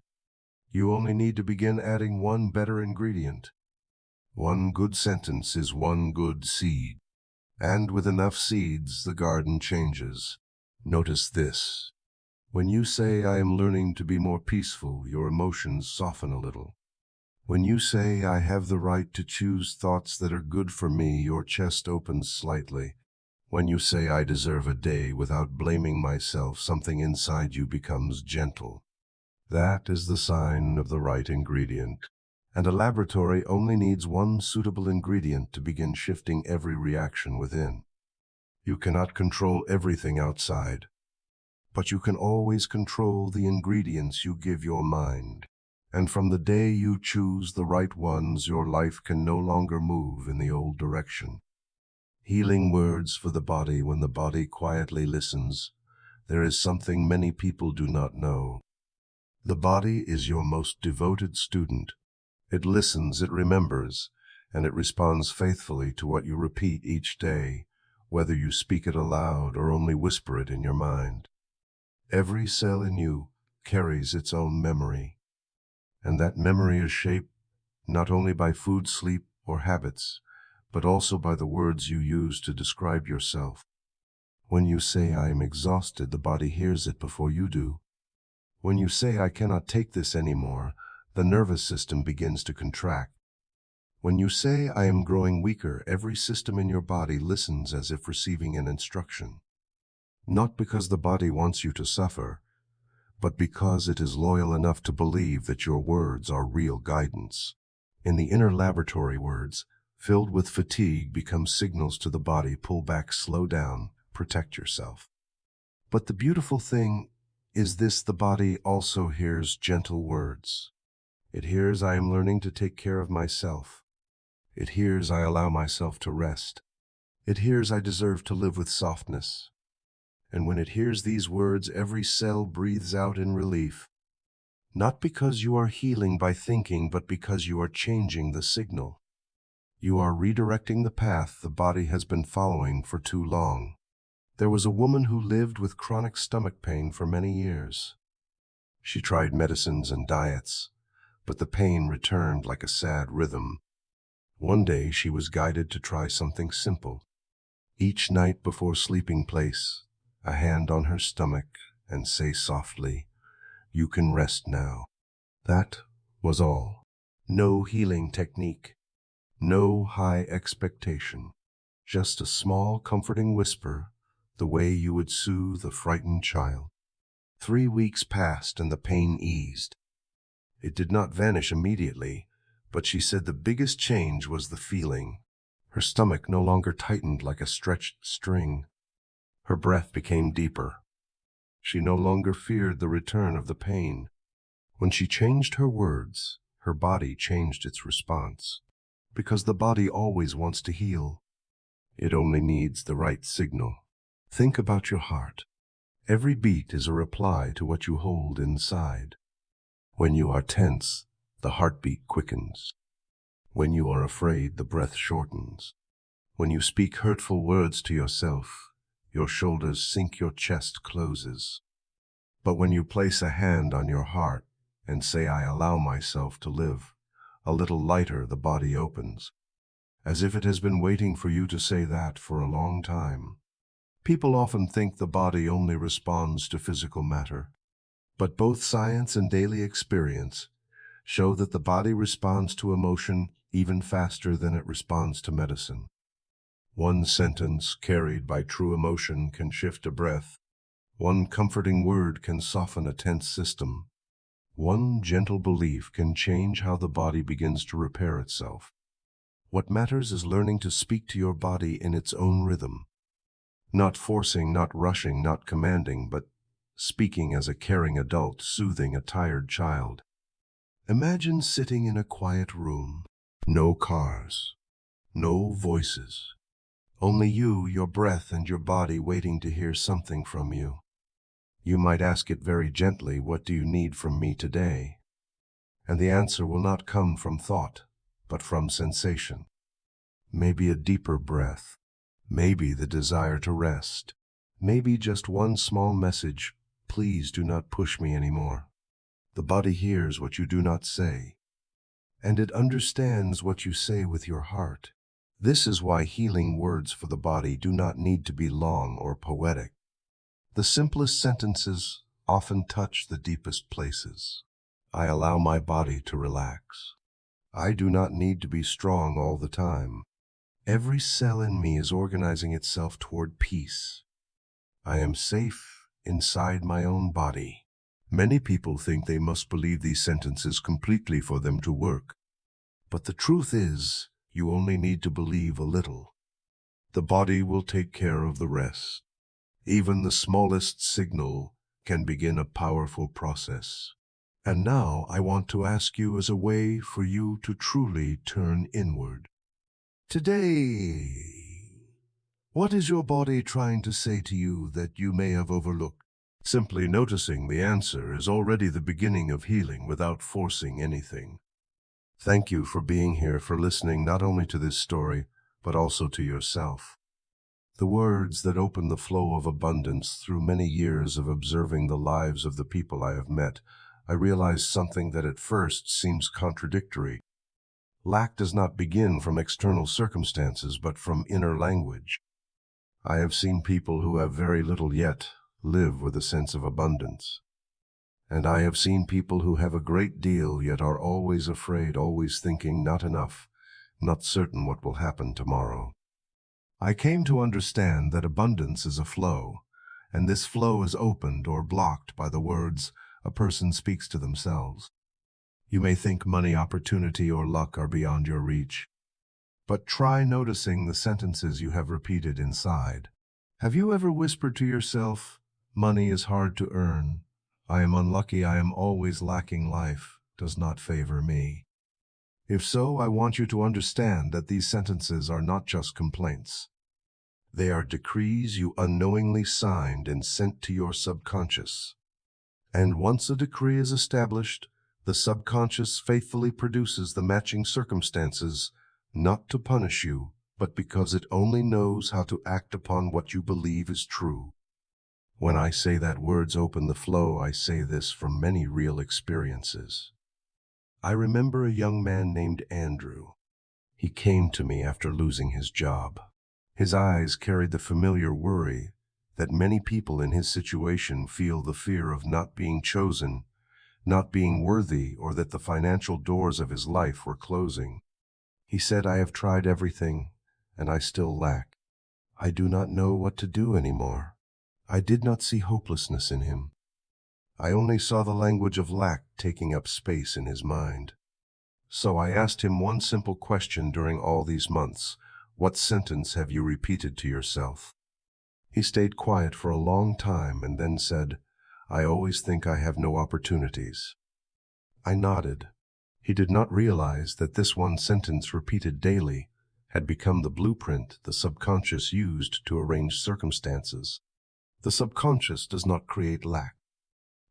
You only need to begin adding one better ingredient. One good sentence is one good seed. And with enough seeds, the garden changes. Notice this. When you say, I am learning to be more peaceful, your emotions soften a little. When you say, I have the right to choose thoughts that are good for me, your chest opens slightly. When you say, I deserve a day without blaming myself, something inside you becomes gentle. That is the sign of the right ingredient. And a laboratory only needs one suitable ingredient to begin shifting every reaction within. You cannot control everything outside, but you can always control the ingredients you give your mind. And from the day you choose the right ones, your life can no longer move in the old direction. Healing words for the body. When the body quietly listens, there is something many people do not know. The body is your most devoted student. It listens, it remembers, and it responds faithfully to what you repeat each day, whether you speak it aloud or only whisper it in your mind. Every cell in you carries its own memory, and that memory is shaped not only by food, sleep, or habits, but also by the words you use to describe yourself. When you say, I am exhausted, the body hears it before you do. When you say, I cannot take this anymore, the nervous system begins to contract. When you say, I am growing weaker, every system in your body listens as if receiving an instruction. Not because the body wants you to suffer, but because it is loyal enough to believe that your words are real guidance. In the inner laboratory, words filled with fatigue become signals to the body: pull back, slow down, protect yourself. But the beautiful thing is this: the body also hears gentle words. It hears, I am learning to take care of myself. It hears, I allow myself to rest. It hears, I deserve to live with softness. And when it hears these words, every cell breathes out in relief. Not because you are healing by thinking, but because you are changing the signal. You are redirecting the path the body has been following for too long. There was a woman who lived with chronic stomach pain for many years. She tried medicines and diets, but the pain returned like a sad rhythm. One day she was guided to try something simple. Each night before sleeping, place a hand on her stomach and say softly, "You can rest now." That was all. No healing technique, no high expectation, just a small comforting whisper, the way you would soothe a frightened child. 3 weeks passed and the pain eased. It did not vanish immediately, but she said the biggest change was the feeling. Her stomach no longer tightened like a stretched string. Her breath became deeper. She no longer feared the return of the pain. When she changed her words, her body changed its response. Because the body always wants to heal. It only needs the right signal. Think about your heart. Every beat is a reply to what you hold inside. When you are tense, the heartbeat quickens. When you are afraid, the breath shortens. When you speak hurtful words to yourself, your shoulders sink, your chest closes. But when you place a hand on your heart and say, "I allow myself to live," a little lighter the body opens, as if it has been waiting for you to say that for a long time. People often think the body only responds to physical matter, but both science and daily experience show that the body responds to emotion even faster than it responds to medicine. One sentence carried by true emotion can shift a breath. One comforting word can soften a tense system. One gentle belief can change how the body begins to repair itself. What matters is learning to speak to your body in its own rhythm. Not forcing, not rushing, not commanding, but speaking as a caring adult soothing a tired child. Imagine sitting in a quiet room. No cars, no voices. Only you, your breath, and your body waiting to hear something from you. You might ask it very gently, "What do you need from me today?" And the answer will not come from thought, but from sensation. Maybe a deeper breath. Maybe the desire to rest. Maybe just one small message, "Please do not push me anymore." The body hears what you do not say, and it understands what you say with your heart. This is why healing words for the body do not need to be long or poetic. The simplest sentences often touch the deepest places. I allow my body to relax. I do not need to be strong all the time. Every cell in me is organizing itself toward peace. I am safe inside my own body. Many people think they must believe these sentences completely for them to work. But the truth is, you only need to believe a little. The body will take care of the rest. Even the smallest signal can begin a powerful process. And now I want to ask you as a way for you to truly turn inward. Today, what is your body trying to say to you that you may have overlooked? Simply noticing the answer is already the beginning of healing without forcing anything. Thank you for being here, for listening not only to this story, but also to yourself. The words that open the flow of abundance. Through many years of observing the lives of the people I have met, I realized something that at first seems contradictory. Lack does not begin from external circumstances, but from inner language. I have seen people who have very little yet live with a sense of abundance. And I have seen people who have a great deal yet are always afraid, always thinking not enough, not certain what will happen tomorrow. I came to understand that abundance is a flow, and this flow is opened or blocked by the words a person speaks to themselves. You may think money, opportunity, or luck are beyond your reach, but try noticing the sentences you have repeated inside. Have you ever whispered to yourself, "Money is hard to earn. I am unlucky. I am always lacking. Life does not favor me"? If so, I want you to understand that these sentences are not just complaints. They are decrees you unknowingly signed and sent to your subconscious. And once a decree is established, the subconscious faithfully produces the matching circumstances, not to punish you, but because it only knows how to act upon what you believe is true. When I say that words open the flow, I say this from many real experiences. I remember a young man named Andrew. He came to me after losing his job. His eyes carried the familiar worry, that many people in his situation feel the fear of not being chosen, not being worthy, or that the financial doors of his life were closing. He said, "I have tried everything, and I still lack. I do not know what to do anymore." I did not see hopelessness in him. I only saw the language of lack taking up space in his mind. So I asked him one simple question during all these months: what sentence have you repeated to yourself? He stayed quiet for a long time and then said, "I always think I have no opportunities." I nodded. He did not realize that this one sentence repeated daily had become the blueprint the subconscious used to arrange circumstances. The subconscious does not create lack.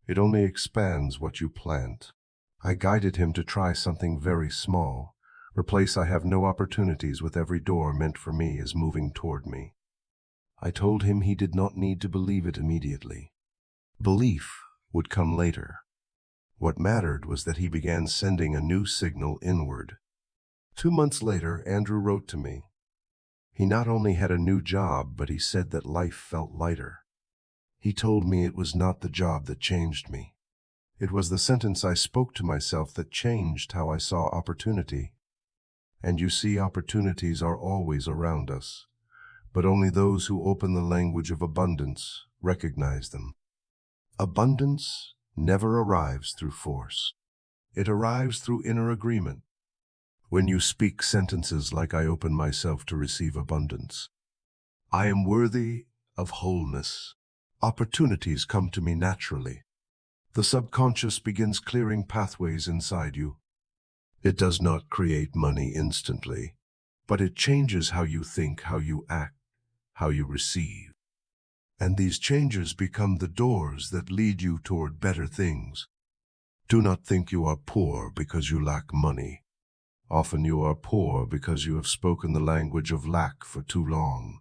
It only expands what you plant. I guided him to try something very small. Replace "I have no opportunities" with "every door meant for me is moving toward me." I told him he did not need to believe it immediately. Belief would come later. What mattered was that he began sending a new signal inward. 2 months later, Andrew wrote to me. He not only had a new job, but he said that life felt lighter. He told me it was not the job that changed me. It was the sentence I spoke to myself that changed how I saw opportunity. And you see, opportunities are always around us, but only those who open the language of abundance recognize them. Abundance never arrives through force. It arrives through inner agreement. When you speak sentences like "I open myself to receive abundance," "I am worthy of wholeness," opportunities come to me naturally. The subconscious begins clearing pathways inside you. It does not create money instantly, but it changes how you think, how you act, how you receive. And these changes become the doors that lead you toward better things. Do not think you are poor because you lack money. Often you are poor because you have spoken the language of lack for too long.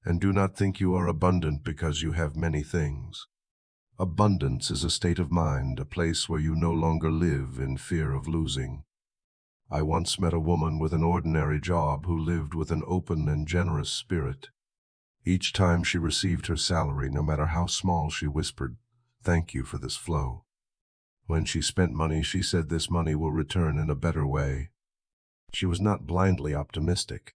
And do not think you are abundant because you have many things. Abundance is a state of mind, a place where you no longer live in fear of losing. I once met a woman with an ordinary job who lived with an open and generous spirit. Each time she received her salary, no matter how small, she whispered, "Thank you for this flow." When she spent money, she said this money will return in a better way. She was not blindly optimistic.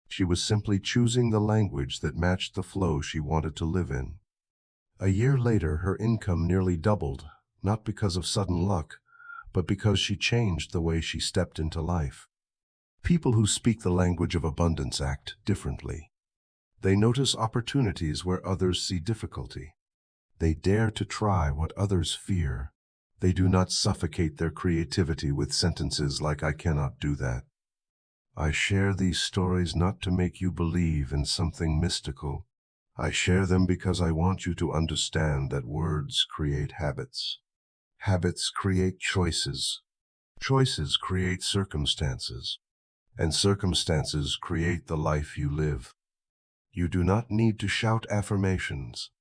She was simply choosing the language that matched the flow she wanted to live in. A year later, her income nearly doubled, not because of sudden luck, but because she changed the way she stepped into life. People who speak the language of abundance act differently. They notice opportunities where others see difficulty. They dare to try what others fear. They do not suffocate their creativity with sentences like "I cannot do that." I share these stories not to make you believe in something mystical. I share them because I want you to understand that words create habits. Habits create choices. Choices create circumstances. And circumstances create the life you live. You do not need to shout affirmations.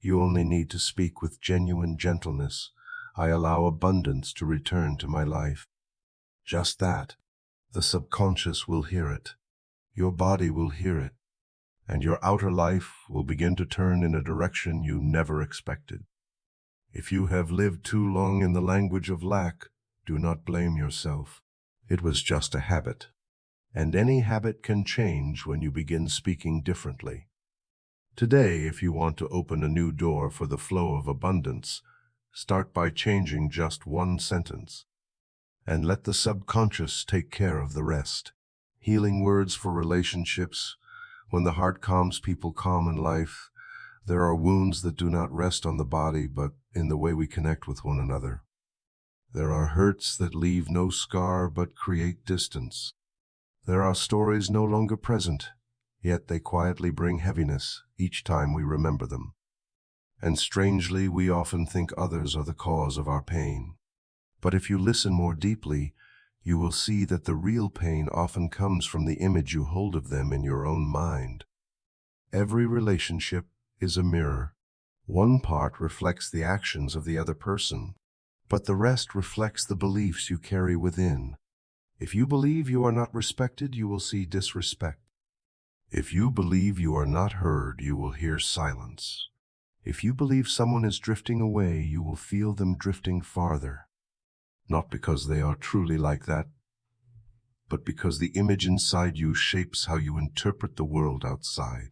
You only need to speak with genuine gentleness. "I allow abundance to return to my life." Just that. The subconscious will hear it. Your body will hear it. And your outer life will begin to turn in a direction you never expected. If you have lived too long in the language of lack, do not blame yourself. It was just a habit. And any habit can change when you begin speaking differently. Today, if you want to open a new door for the flow of abundance, start by changing just one sentence. And let the subconscious take care of the rest. Healing words for relationships. When the heart calms, people calm in life. There are wounds that do not rest on the body, but in the way we connect with one another. There are hurts that leave no scar, but create distance. There are stories no longer present, yet they quietly bring heaviness each time we remember them. And strangely, we often think others are the cause of our pain. But if you listen more deeply, you will see that the real pain often comes from the image you hold of them in your own mind. Every relationship is a mirror. One part reflects the actions of the other person, but the rest reflects the beliefs you carry within. If you believe you are not respected, you will see disrespect. If you believe you are not heard, you will hear silence. If you believe someone is drifting away, you will feel them drifting farther. Not because they are truly like that, but because the image inside you shapes how you interpret the world outside.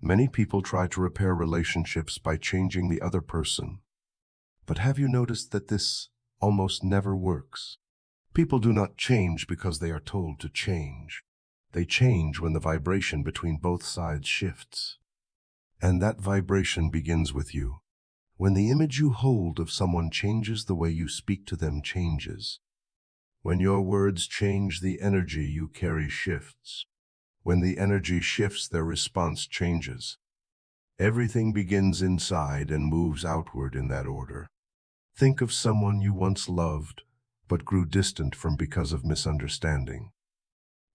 Many people try to repair relationships by changing the other person. But have you noticed that this almost never works? People do not change because they are told to change. They change when the vibration between both sides shifts. And that vibration begins with you. When the image you hold of someone changes, the way you speak to them changes. When your words change, the energy you carry shifts. When the energy shifts, their response changes. Everything begins inside and moves outward in that order. Think of someone you once loved, but grew distant from because of misunderstanding.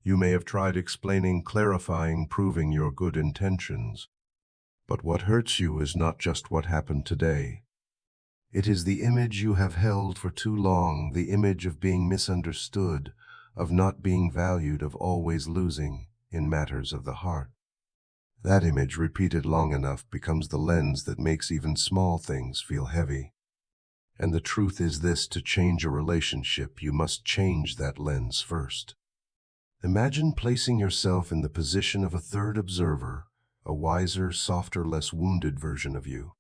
You may have tried explaining, clarifying, proving your good intentions. But what hurts you is not just what happened today. It is the image you have held for too long, the image of being misunderstood, of not being valued, of always losing in matters of the heart. That image, repeated long enough, becomes the lens that makes even small things feel heavy. And the truth is this: to change a relationship, you must change that lens first. Imagine placing yourself in the position of a third observer, a wiser, softer, less wounded version of you.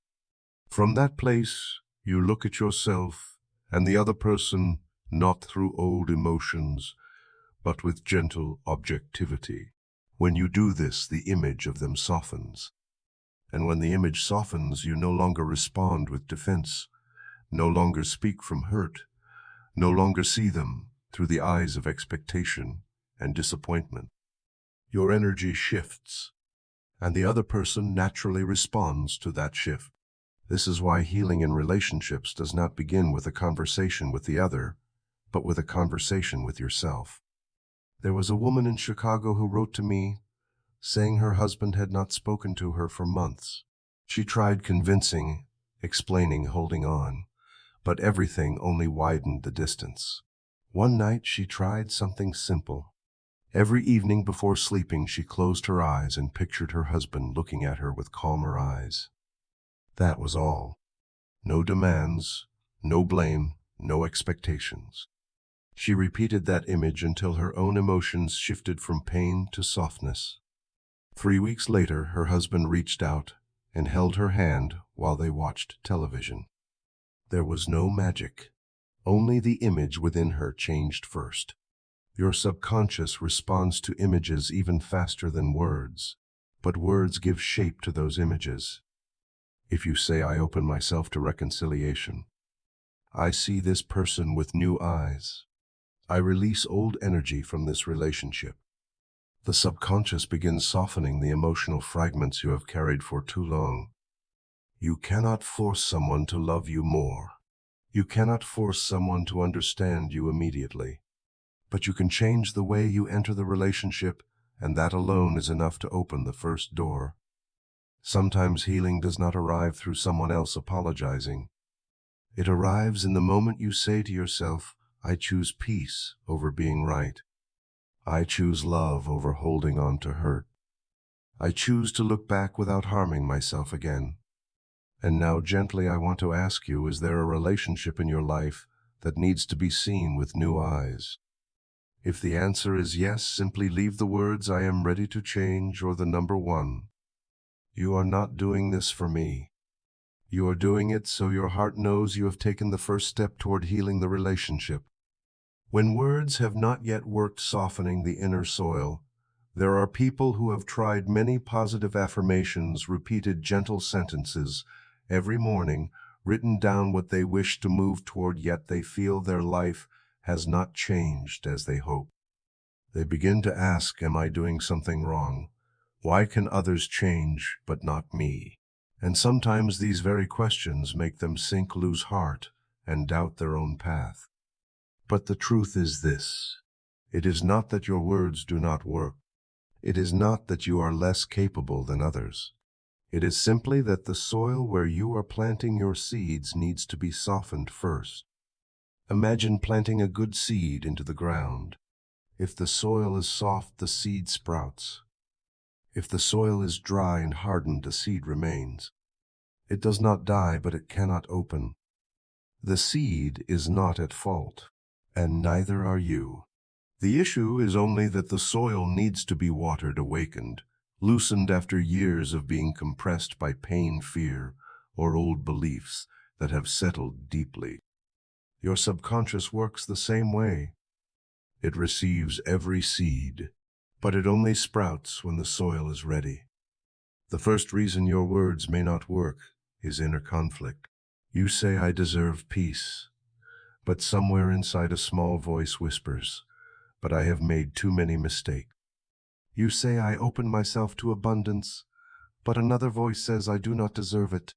From that place, you look at yourself and the other person not through old emotions, but with gentle objectivity. When you do this, the image of them softens. And when the image softens, you no longer respond with defense, no longer speak from hurt, no longer see them through the eyes of expectation and disappointment. Your energy shifts, and the other person naturally responds to that shift. This is why healing in relationships does not begin with a conversation with the other, but with a conversation with yourself. There was a woman in Chicago who wrote to me, saying her husband had not spoken to her for months. She tried convincing, explaining, holding on, but everything only widened the distance. One night she tried something simple. Every evening before sleeping, she closed her eyes and pictured her husband looking at her with calmer eyes. That was all. No demands, no blame, no expectations. She repeated that image until her own emotions shifted from pain to softness. 3 weeks later, her husband reached out and held her hand while they watched television. There was no magic. Only the image within her changed first. Your subconscious responds to images even faster than words, but words give shape to those images. If you say, "I open myself to reconciliation," "I see this person with new eyes," "I release old energy from this relationship," the subconscious begins softening the emotional fragments you have carried for too long. You cannot force someone to love you more. You cannot force someone to understand you immediately. But you can change the way you enter the relationship, and that alone is enough to open the first door. Sometimes healing does not arrive through someone else apologizing. It arrives in the moment you say to yourself, "I choose peace over being right. I choose love over holding on to hurt. I choose to look back without harming myself again." And now gently I want to ask you, is there a relationship in your life that needs to be seen with new eyes? If the answer is yes, simply leave the words, "I am ready to change," or the number 1. You are not doing this for me. You are doing it so your heart knows you have taken the first step toward healing the relationship. When words have not yet worked softening the inner soil, there are people who have tried many positive affirmations, repeated gentle sentences every morning, written down what they wish to move toward, yet they feel their life has not changed as they hope. They begin to ask, "Am I doing something wrong? Why can others change, but not me?" And sometimes these very questions make them sink, lose heart, and doubt their own path. But the truth is this: it is not that your words do not work. It is not that you are less capable than others. It is simply that the soil where you are planting your seeds needs to be softened first. Imagine planting a good seed into the ground. If the soil is soft, the seed sprouts. If the soil is dry and hardened, a seed remains. It does not die, but it cannot open. The seed is not at fault, and neither are you. The issue is only that the soil needs to be watered, awakened, loosened after years of being compressed by pain, fear, or old beliefs that have settled deeply. Your subconscious works the same way. It receives every seed, but it only sprouts when the soil is ready. The first reason your words may not work is inner conflict. You say, "I deserve peace," but somewhere inside a small voice whispers, "But I have made too many mistakes." You say, "I open myself to abundance," but another voice says, "I do not deserve it."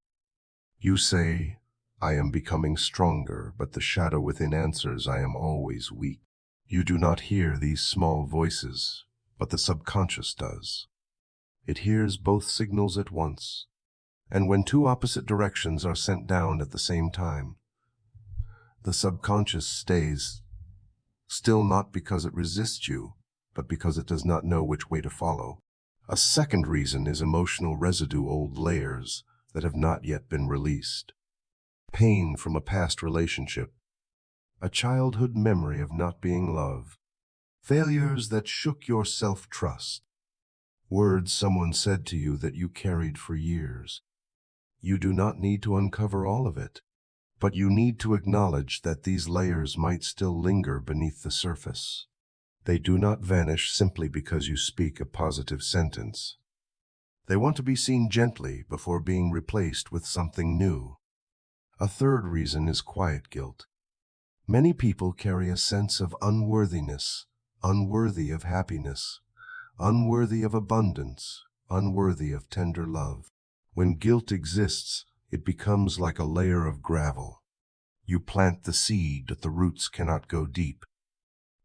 You say, "I am becoming stronger," but the shadow within answers, "I am always weak." You do not hear these small voices, but the subconscious does. It hears both signals at once, and when two opposite directions are sent down at the same time, the subconscious stays still, not because it resists you, but because it does not know which way to follow. A second reason is emotional residue, old layers that have not yet been released. Pain from a past relationship, a childhood memory of not being loved, failures that shook your self-trust, words someone said to you that you carried for years. You do not need to uncover all of it, but you need to acknowledge that these layers might still linger beneath the surface. They do not vanish simply because you speak a positive sentence. They want to be seen gently before being replaced with something new. A third reason is quiet guilt. Many people carry a sense of unworthiness, unworthy of happiness, unworthy of abundance, unworthy of tender love. When guilt exists, it becomes like a layer of gravel. You plant the seed, but the roots cannot go deep.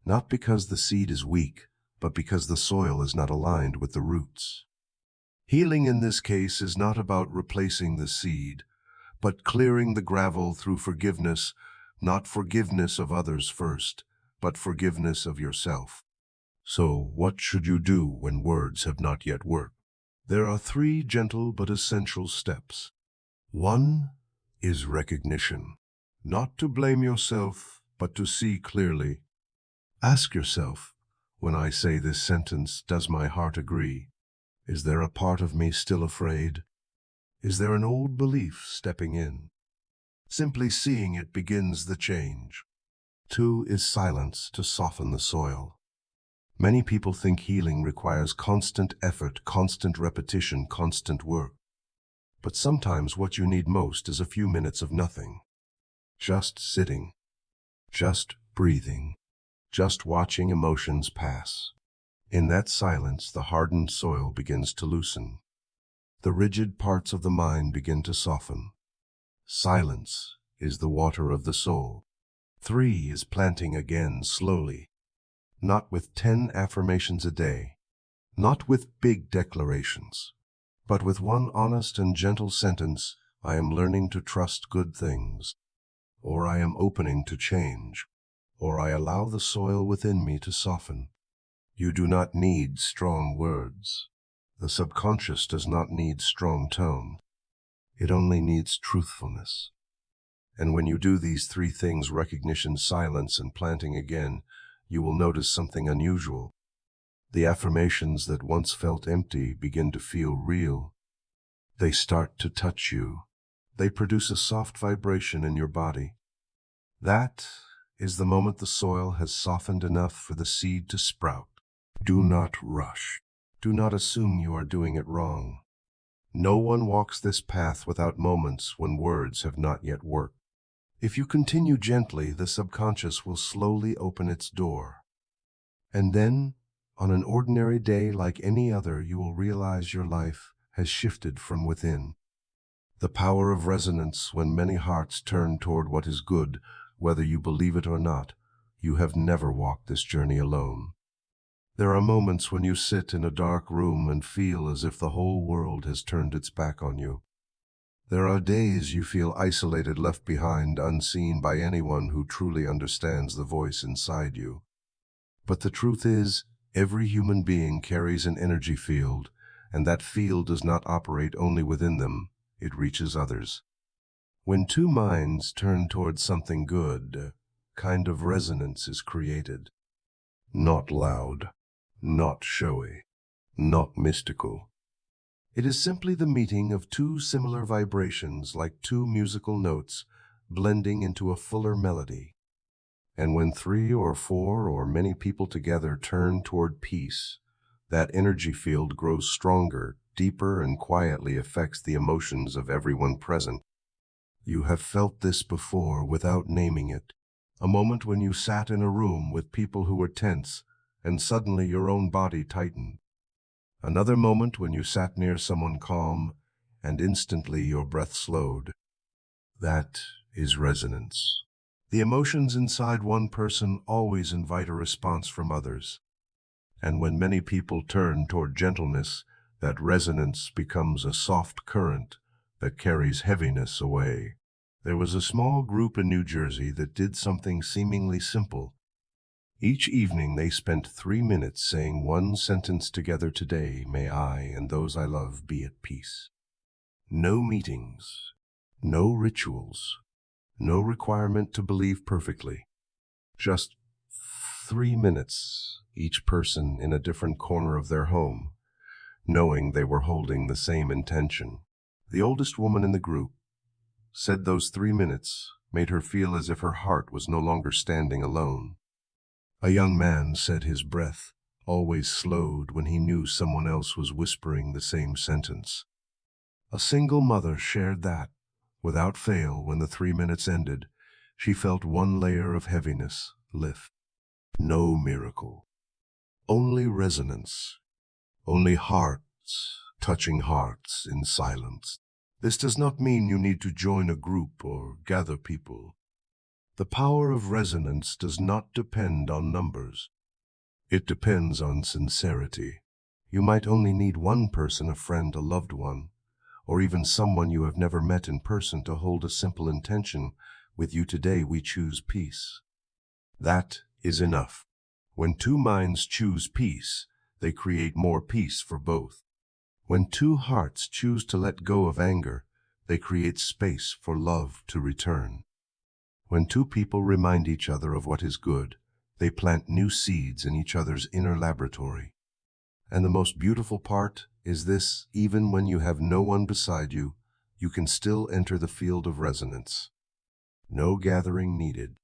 Not because the seed is weak, but because the soil is not aligned with the roots. Healing in this case is not about replacing the seed, but clearing the gravel through forgiveness, not forgiveness of others first, but forgiveness of yourself. So, what should you do when words have not yet worked? There are 3 gentle but essential steps. 1 is recognition. Not to blame yourself, but to see clearly. Ask yourself, when I say this sentence, does my heart agree? Is there a part of me still afraid? Is there an old belief stepping in? Simply seeing it begins the change. 2 is silence, to soften the soil. Many people think healing requires constant effort, constant repetition, constant work. But sometimes what you need most is a few minutes of nothing. Just sitting, just breathing, just watching emotions pass. In that silence, the hardened soil begins to loosen. The rigid parts of the mind begin to soften. Silence is the water of the soul. 3 is planting again, slowly. Not with 10 affirmations a day, not with big declarations, but with one honest and gentle sentence: I am learning to trust good things, or I am opening to change, or I allow the soil within me to soften. You do not need strong words. The subconscious does not need strong tone. It only needs truthfulness. And when you do these 3 things, recognition, silence, and planting again, you will notice something unusual. The affirmations that once felt empty begin to feel real. They start to touch you. They produce a soft vibration in your body. That is the moment the soil has softened enough for the seed to sprout. Do not rush. Do not assume you are doing it wrong. No one walks this path without moments when words have not yet worked. If you continue gently, the subconscious will slowly open its door. And then, on an ordinary day like any other, you will realize your life has shifted from within. The power of resonance: when many hearts turn toward what is good, whether you believe it or not, you have never walked this journey alone. There are moments when you sit in a dark room and feel as if the whole world has turned its back on you. There are days you feel isolated, left behind, unseen by anyone who truly understands the voice inside you. But the truth is, every human being carries an energy field, and that field does not operate only within them, it reaches others. When two minds turn towards something good, a kind of resonance is created. Not loud, not showy, not mystical. It is simply the meeting of two similar vibrations like two musical notes blending into a fuller melody. And when three or four or many people together turn toward peace, that energy field grows stronger, deeper, and quietly affects the emotions of everyone present. You have felt this before without naming it. A moment when you sat in a room with people who were tense, and suddenly your own body tightened. Another moment when you sat near someone calm, and instantly your breath slowed. That is resonance. The emotions inside one person always invite a response from others. And when many people turn toward gentleness, that resonance becomes a soft current that carries heaviness away. There was a small group in New Jersey that did something seemingly simple. Each evening they spent 3 minutes saying one sentence together: "Today may I and those I love be at peace." No meetings, no rituals, no requirement to believe perfectly. Just 3 minutes, each person in a different corner of their home, knowing they were holding the same intention. The oldest woman in the group said those 3 minutes made her feel as if her heart was no longer standing alone. A young man said his breath always slowed when he knew someone else was whispering the same sentence. A single mother shared that, without fail, when the 3 minutes ended, she felt one layer of heaviness lift. No miracle, only resonance, only hearts touching hearts in silence. This does not mean you need to join a group or gather people. The power of resonance does not depend on numbers. It depends on sincerity. You might only need one person, a friend, a loved one, or even someone you have never met in person, to hold a simple intention with you: "Today we choose peace." That is enough. When two minds choose peace, they create more peace for both. When two hearts choose to let go of anger, they create space for love to return. When two people remind each other of what is good, they plant new seeds in each other's inner laboratory. And the most beautiful part is this: even when you have no one beside you, you can still enter the field of resonance. No gathering needed,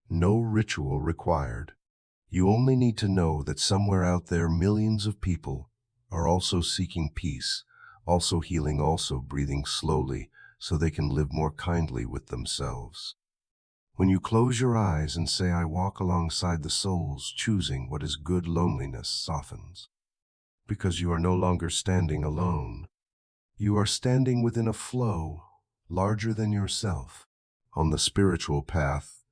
no ritual required. You only need to know that somewhere out there millions of people are also seeking peace, also healing, also breathing slowly so they can live more kindly with themselves. When you close your eyes and say, "I walk alongside the souls choosing what is good," loneliness softens. Because you are no longer standing alone. You are standing within a flow larger than yourself. On the spiritual path,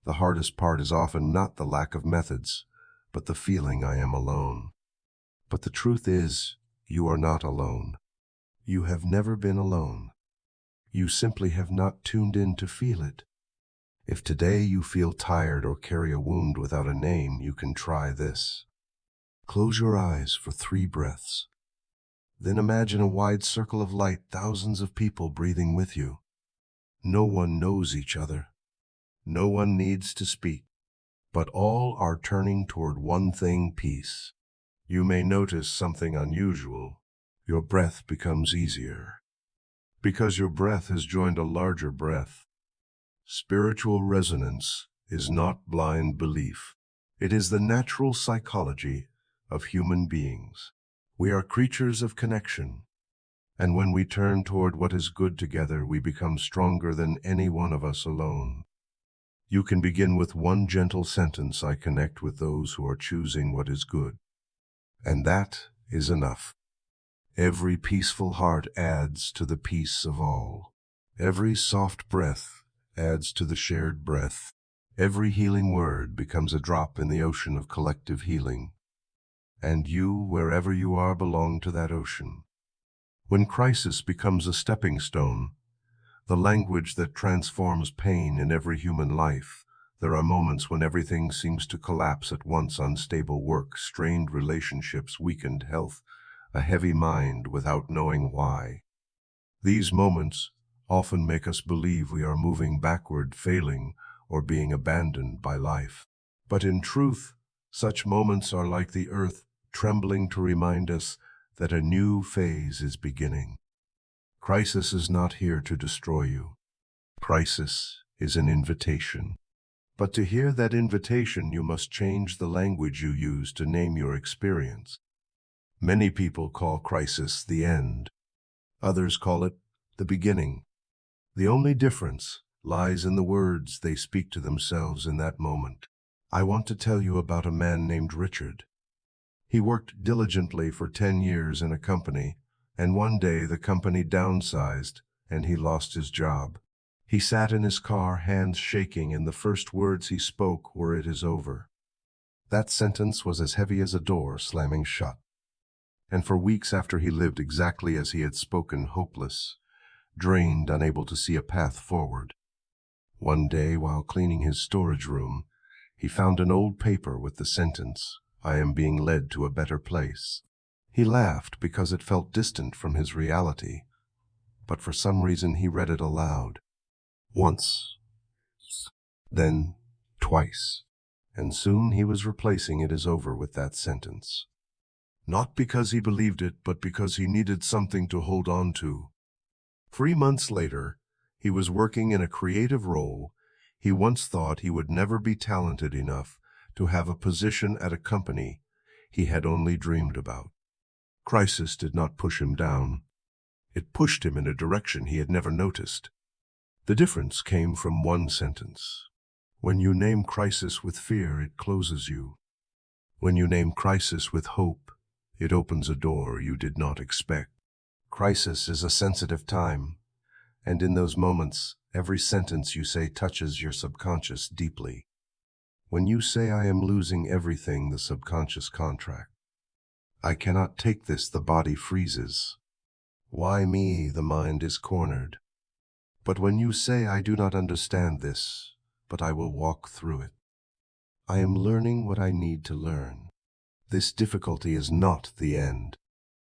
the hardest part is often not the lack of methods, but the feeling "I am alone." But the truth is, you are not alone. You have never been alone. You simply have not tuned in to feel it. If today you feel tired or carry a wound without a name, you can try this. Close your eyes for 3 breaths. Then imagine a wide circle of light, thousands of people breathing with you. No one knows each other. No one needs to speak, but all are turning toward one thing: peace. You may notice something unusual. Your breath becomes easier, because your breath has joined a larger breath. Spiritual resonance is not blind belief. It is the natural psychology of human beings. We are creatures of connection, and when we turn toward what is good together, we become stronger than any one of us alone. You can begin with one gentle sentence: "I connect with those who are choosing what is good." And that is enough. Every peaceful heart adds to the peace of all. Every soft breath adds to the shared breath. Every healing word becomes a drop in the ocean of collective healing. And you, wherever you are, belong to that ocean. When crisis becomes a stepping stone, the language that transforms pain in every human life, there are moments when everything seems to collapse at once: unstable work, strained relationships, weakened health, a heavy mind without knowing why. These moments often make us believe we are moving backward, failing, or being abandoned by life. But in truth, such moments are like the earth trembling to remind us that a new phase is beginning. Crisis is not here to destroy you. Crisis is an invitation. But to hear that invitation, you must change the language you use to name your experience. Many people call crisis the end. Others call it the beginning. The only difference lies in the words they speak to themselves in that moment. I want to tell you about a man named Richard. He worked diligently for 10 years in a company, and one day the company downsized and he lost his job. He sat in his car, hands shaking, and the first words he spoke were, "It is over." That sentence was as heavy as a door slamming shut. And for weeks after he lived exactly as he had spoken, hopeless, drained, unable to see a path forward. One day, while cleaning his storage room, he found an old paper with the sentence, "I am being led to a better place." He laughed because it felt distant from his reality, but for some reason he read it aloud. Once, then twice, and soon he was replacing "it is over" with that sentence. Not because he believed it, but because he needed something to hold on to. 3 months later, he was working in a creative role he once thought he would never be talented enough to have a position at a company he had only dreamed about. Crisis did not push him down. It pushed him in a direction he had never noticed. The difference came from one sentence. When you name crisis with fear, it closes you. When you name crisis with hope, it opens a door you did not expect. Crisis is a sensitive time, and in those moments, every sentence you say touches your subconscious deeply. When you say, "I am losing everything," the subconscious contract. "I cannot take this," the body freezes. "Why me?" the mind is cornered. But when you say, "I do not understand this, but I will walk through it. I am learning what I need to learn. This difficulty is not the end."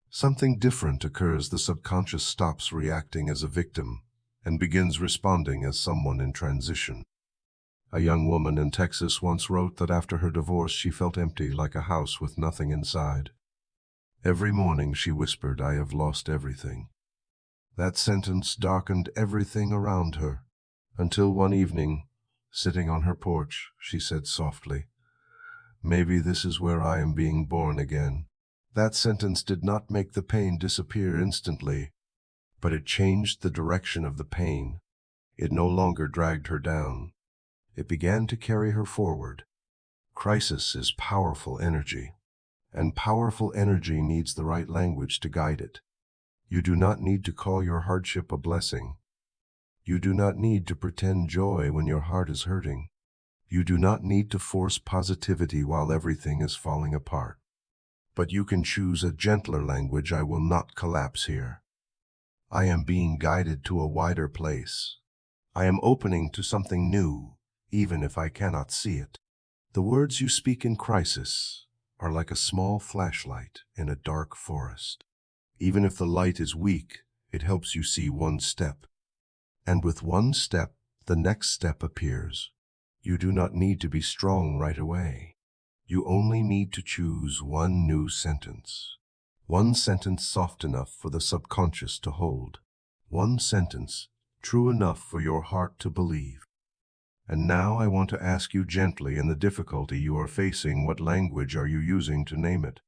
Something different occurs. The subconscious stops reacting as a victim and begins responding as someone in transition. A young woman in Texas once wrote that after her divorce she felt empty, like a house with nothing inside. Every morning she whispered, "I have lost everything." That sentence darkened everything around her, until one evening, sitting on her porch, she said softly, "Maybe this is where I am being born again." That sentence did not make the pain disappear instantly, but it changed the direction of the pain. It no longer dragged her down. It began to carry her forward. Crisis is powerful energy, and powerful energy needs the right language to guide it. You do not need to call your hardship a blessing. You do not need to pretend joy when your heart is hurting. You do not need to force positivity while everything is falling apart. But you can choose a gentler language. "I will not collapse here. I am being guided to a wider place. I am opening to something new, even if I cannot see it." The words you speak in crisis are like a small flashlight in a dark forest. Even if the light is weak, it helps you see one step. And with one step, the next step appears. You do not need to be strong right away. You only need to choose one new sentence. One sentence soft enough for the subconscious to hold. One sentence true enough for your heart to believe. And now I want to ask you gently, in the difficulty you are facing, what language are you using to name it?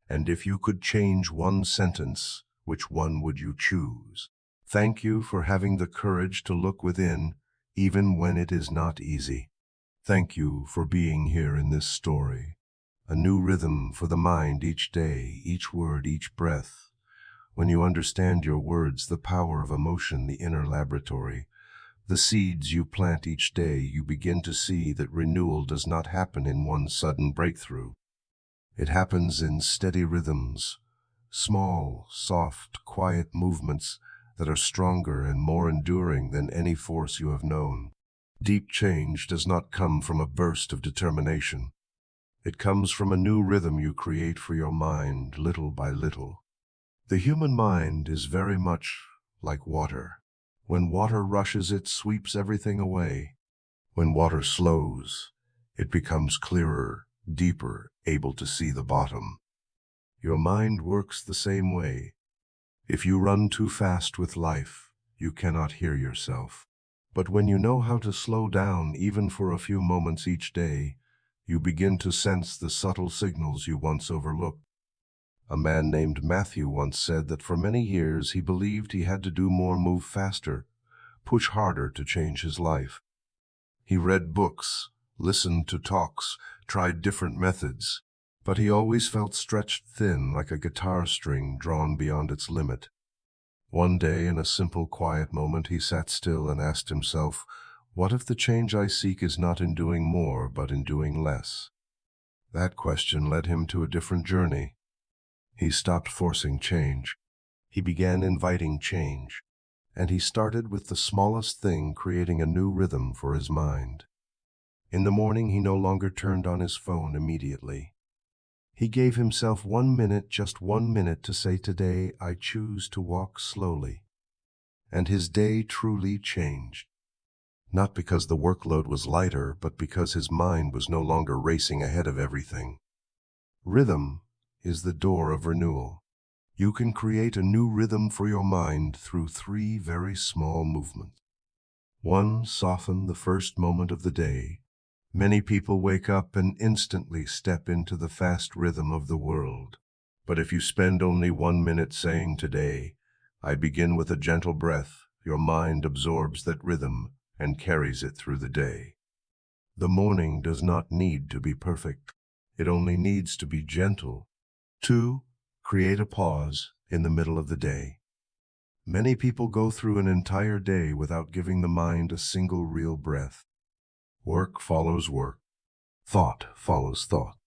And if you could change one sentence, which one would you choose? Thank you for having the courage to look within, even when it is not easy. Thank you for being here in this story. A new rhythm for the mind each day, each word, each breath. When you understand your words, the power of emotion, the inner laboratory, the seeds you plant each day, you begin to see that renewal does not happen in one sudden breakthrough. It happens in steady rhythms, small, soft, quiet movements that are stronger and more enduring than any force you have known. Deep change does not come from a burst of determination. It comes from a new rhythm you create for your mind, little by little. The human mind is very much like water. When water rushes, it sweeps everything away. When water slows, it becomes clearer, deeper, able to see the bottom. Your mind works the same way. If you run too fast with life, you cannot hear yourself. But when you know how to slow down even for a few moments each day, you begin to sense the subtle signals you once overlooked. A man named Matthew once said that for many years he believed he had to do more, move faster, push harder to change his life. He read books, listened to talks, tried different methods, but he always felt stretched thin like a guitar string drawn beyond its limit. One day, in a simple, quiet moment, he sat still and asked himself, "What if the change I seek is not in doing more, but in doing less?" That question led him to a different journey. He stopped forcing change. He began inviting change. And he started with the smallest thing, creating a new rhythm for his mind. In the morning, he no longer turned on his phone immediately. He gave himself 1 minute, just 1 minute, to say, "Today I choose to walk slowly." And his day truly changed. Not because the workload was lighter, but because his mind was no longer racing ahead of everything. Rhythm is the door of renewal. You can create a new rhythm for your mind through 3 very small movements. 1. Soften the first moment of the day. Many people wake up and instantly step into the fast rhythm of the world. But if you spend only 1 minute saying, "Today I begin with a gentle breath," your mind absorbs that rhythm and carries it through the day. The morning does not need to be perfect. It only needs to be gentle. 2. Create a pause in the middle of the day. Many people go through an entire day without giving the mind a single real breath. Work follows work. Thought follows thought.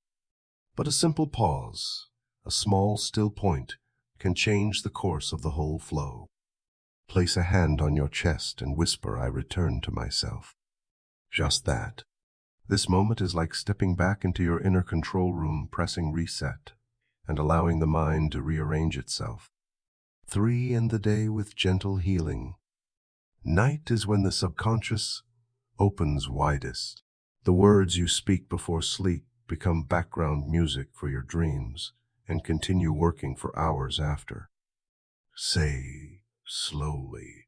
But a simple pause, a small still point, can change the course of the whole flow. Place a hand on your chest and whisper, "I return to myself." Just that. This moment is like stepping back into your inner control room, pressing reset, and allowing the mind to rearrange itself. 3. End the day with gentle healing. Night is when the subconscious opens widest. The words you speak before sleep become background music for your dreams and continue working for hours after. Say slowly,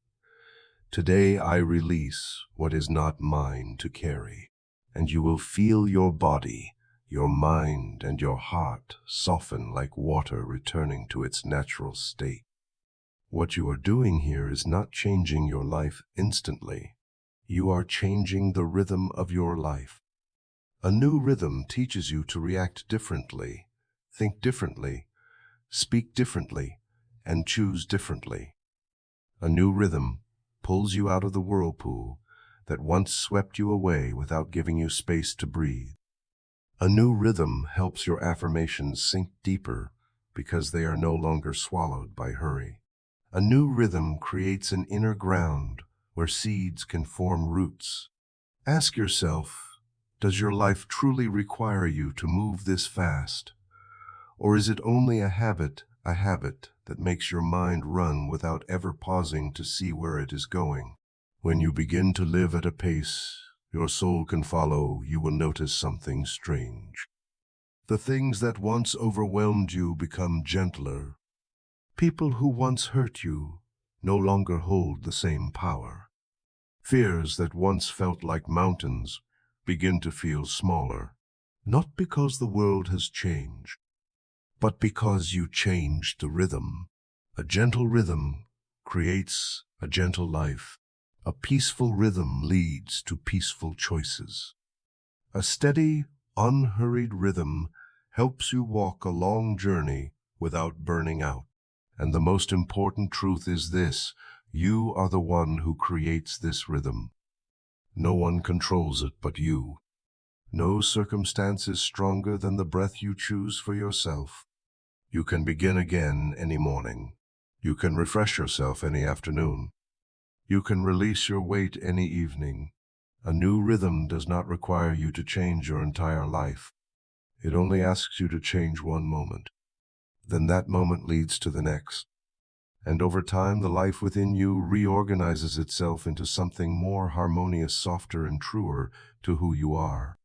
"Today I release what is not mine to carry," and you will feel your body, your mind, and your heart soften like water returning to its natural state. What you are doing here is not changing your life instantly. You are changing the rhythm of your life. A new rhythm teaches you to react differently, think differently, speak differently, and choose differently. A new rhythm pulls you out of the whirlpool that once swept you away without giving you space to breathe. A new rhythm helps your affirmations sink deeper because they are no longer swallowed by hurry. A new rhythm creates an inner ground where seeds can form roots. Ask yourself, does your life truly require you to move this fast? Or is it only a habit that makes your mind run without ever pausing to see where it is going? When you begin to live at a pace your soul can follow, you will notice something strange. The things that once overwhelmed you become gentler. People who once hurt you no longer hold the same power. Fears that once felt like mountains begin to feel smaller, not because the world has changed, but because you changed the rhythm. A gentle rhythm creates a gentle life. A peaceful rhythm leads to peaceful choices. A steady, unhurried rhythm helps you walk a long journey without burning out. And the most important truth is this: you are the one who creates this rhythm. No one controls it but you. No circumstance is stronger than the breath you choose for yourself. You can begin again any morning. You can refresh yourself any afternoon. You can release your weight any evening. A new rhythm does not require you to change your entire life. It only asks you to change one moment. then that moment leads to the next. And over time, the life within you reorganizes itself into something more harmonious, softer, and truer to who you are.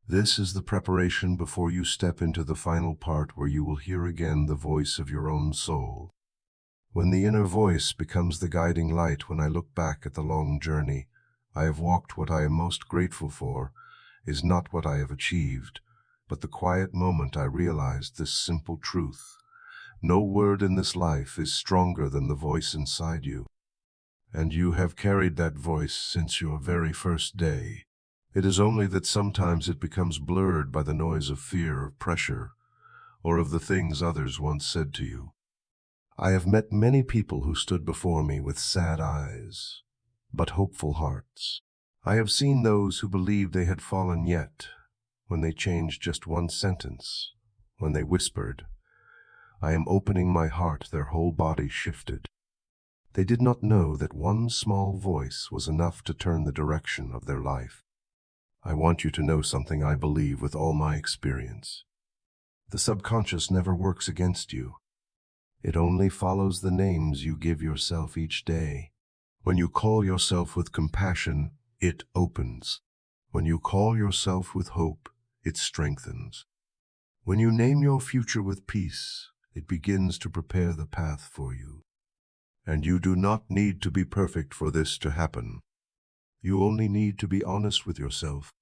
This is the preparation before you step into the final part where you will hear again the voice of your own soul. When the inner voice becomes the guiding light, when I look back at the long journey I have walked, what I am most grateful for is not what I have achieved, but the quiet moment I realized this simple truth. No word in this life is stronger than the voice inside you. And you have carried that voice since your very first day. It is only that sometimes it becomes blurred by the noise of fear, of pressure, or of the things others once said to you. I have met many people who stood before me with sad eyes, but hopeful hearts. I have seen those who believed they had fallen, yet, when they changed just one sentence, when they whispered, "I am opening my heart," their whole body shifted. They did not know that one small voice was enough to turn the direction of their life. I want you to know something I believe with all my experience. The subconscious never works against you. It only follows the names you give yourself each day. When you call yourself with compassion, it opens. When you call yourself with hope, it strengthens. When you name your future with peace, it begins to prepare the path for you. And you do not need to be perfect for this to happen. You only need to be honest with yourself.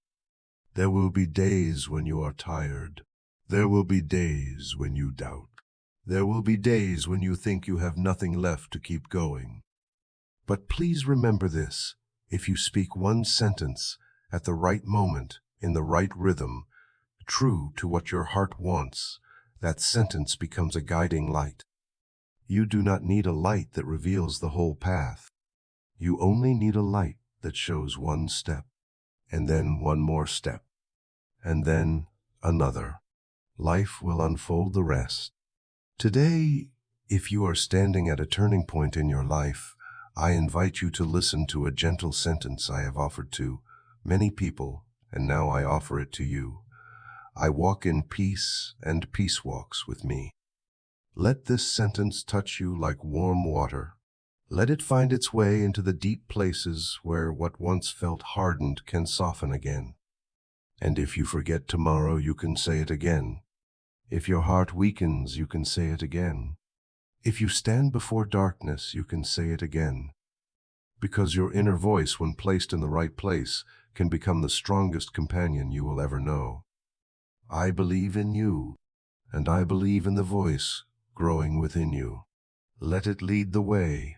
There will be days when you are tired. There will be days when you doubt. There will be days when you think you have nothing left to keep going. But please remember this: if you speak one sentence at the right moment, in the right rhythm, true to what your heart wants, that sentence becomes a guiding light. You do not need a light that reveals the whole path. You only need a light that shows one step, and then one more step, and then another. Life will unfold the rest. Today, if you are standing at a turning point in your life, I invite you to listen to a gentle sentence I have offered to many people, and now I offer it to you. I walk in peace, and peace walks with me. Let this sentence touch you like warm water. Let it find its way into the deep places where what once felt hardened can soften again. And if you forget tomorrow, you can say it again. If your heart weakens, you can say it again. If you stand before darkness, you can say it again. Because your inner voice, when placed in the right place, can become the strongest companion you will ever know. I believe in you, and I believe in the voice growing within you. Let it lead the way.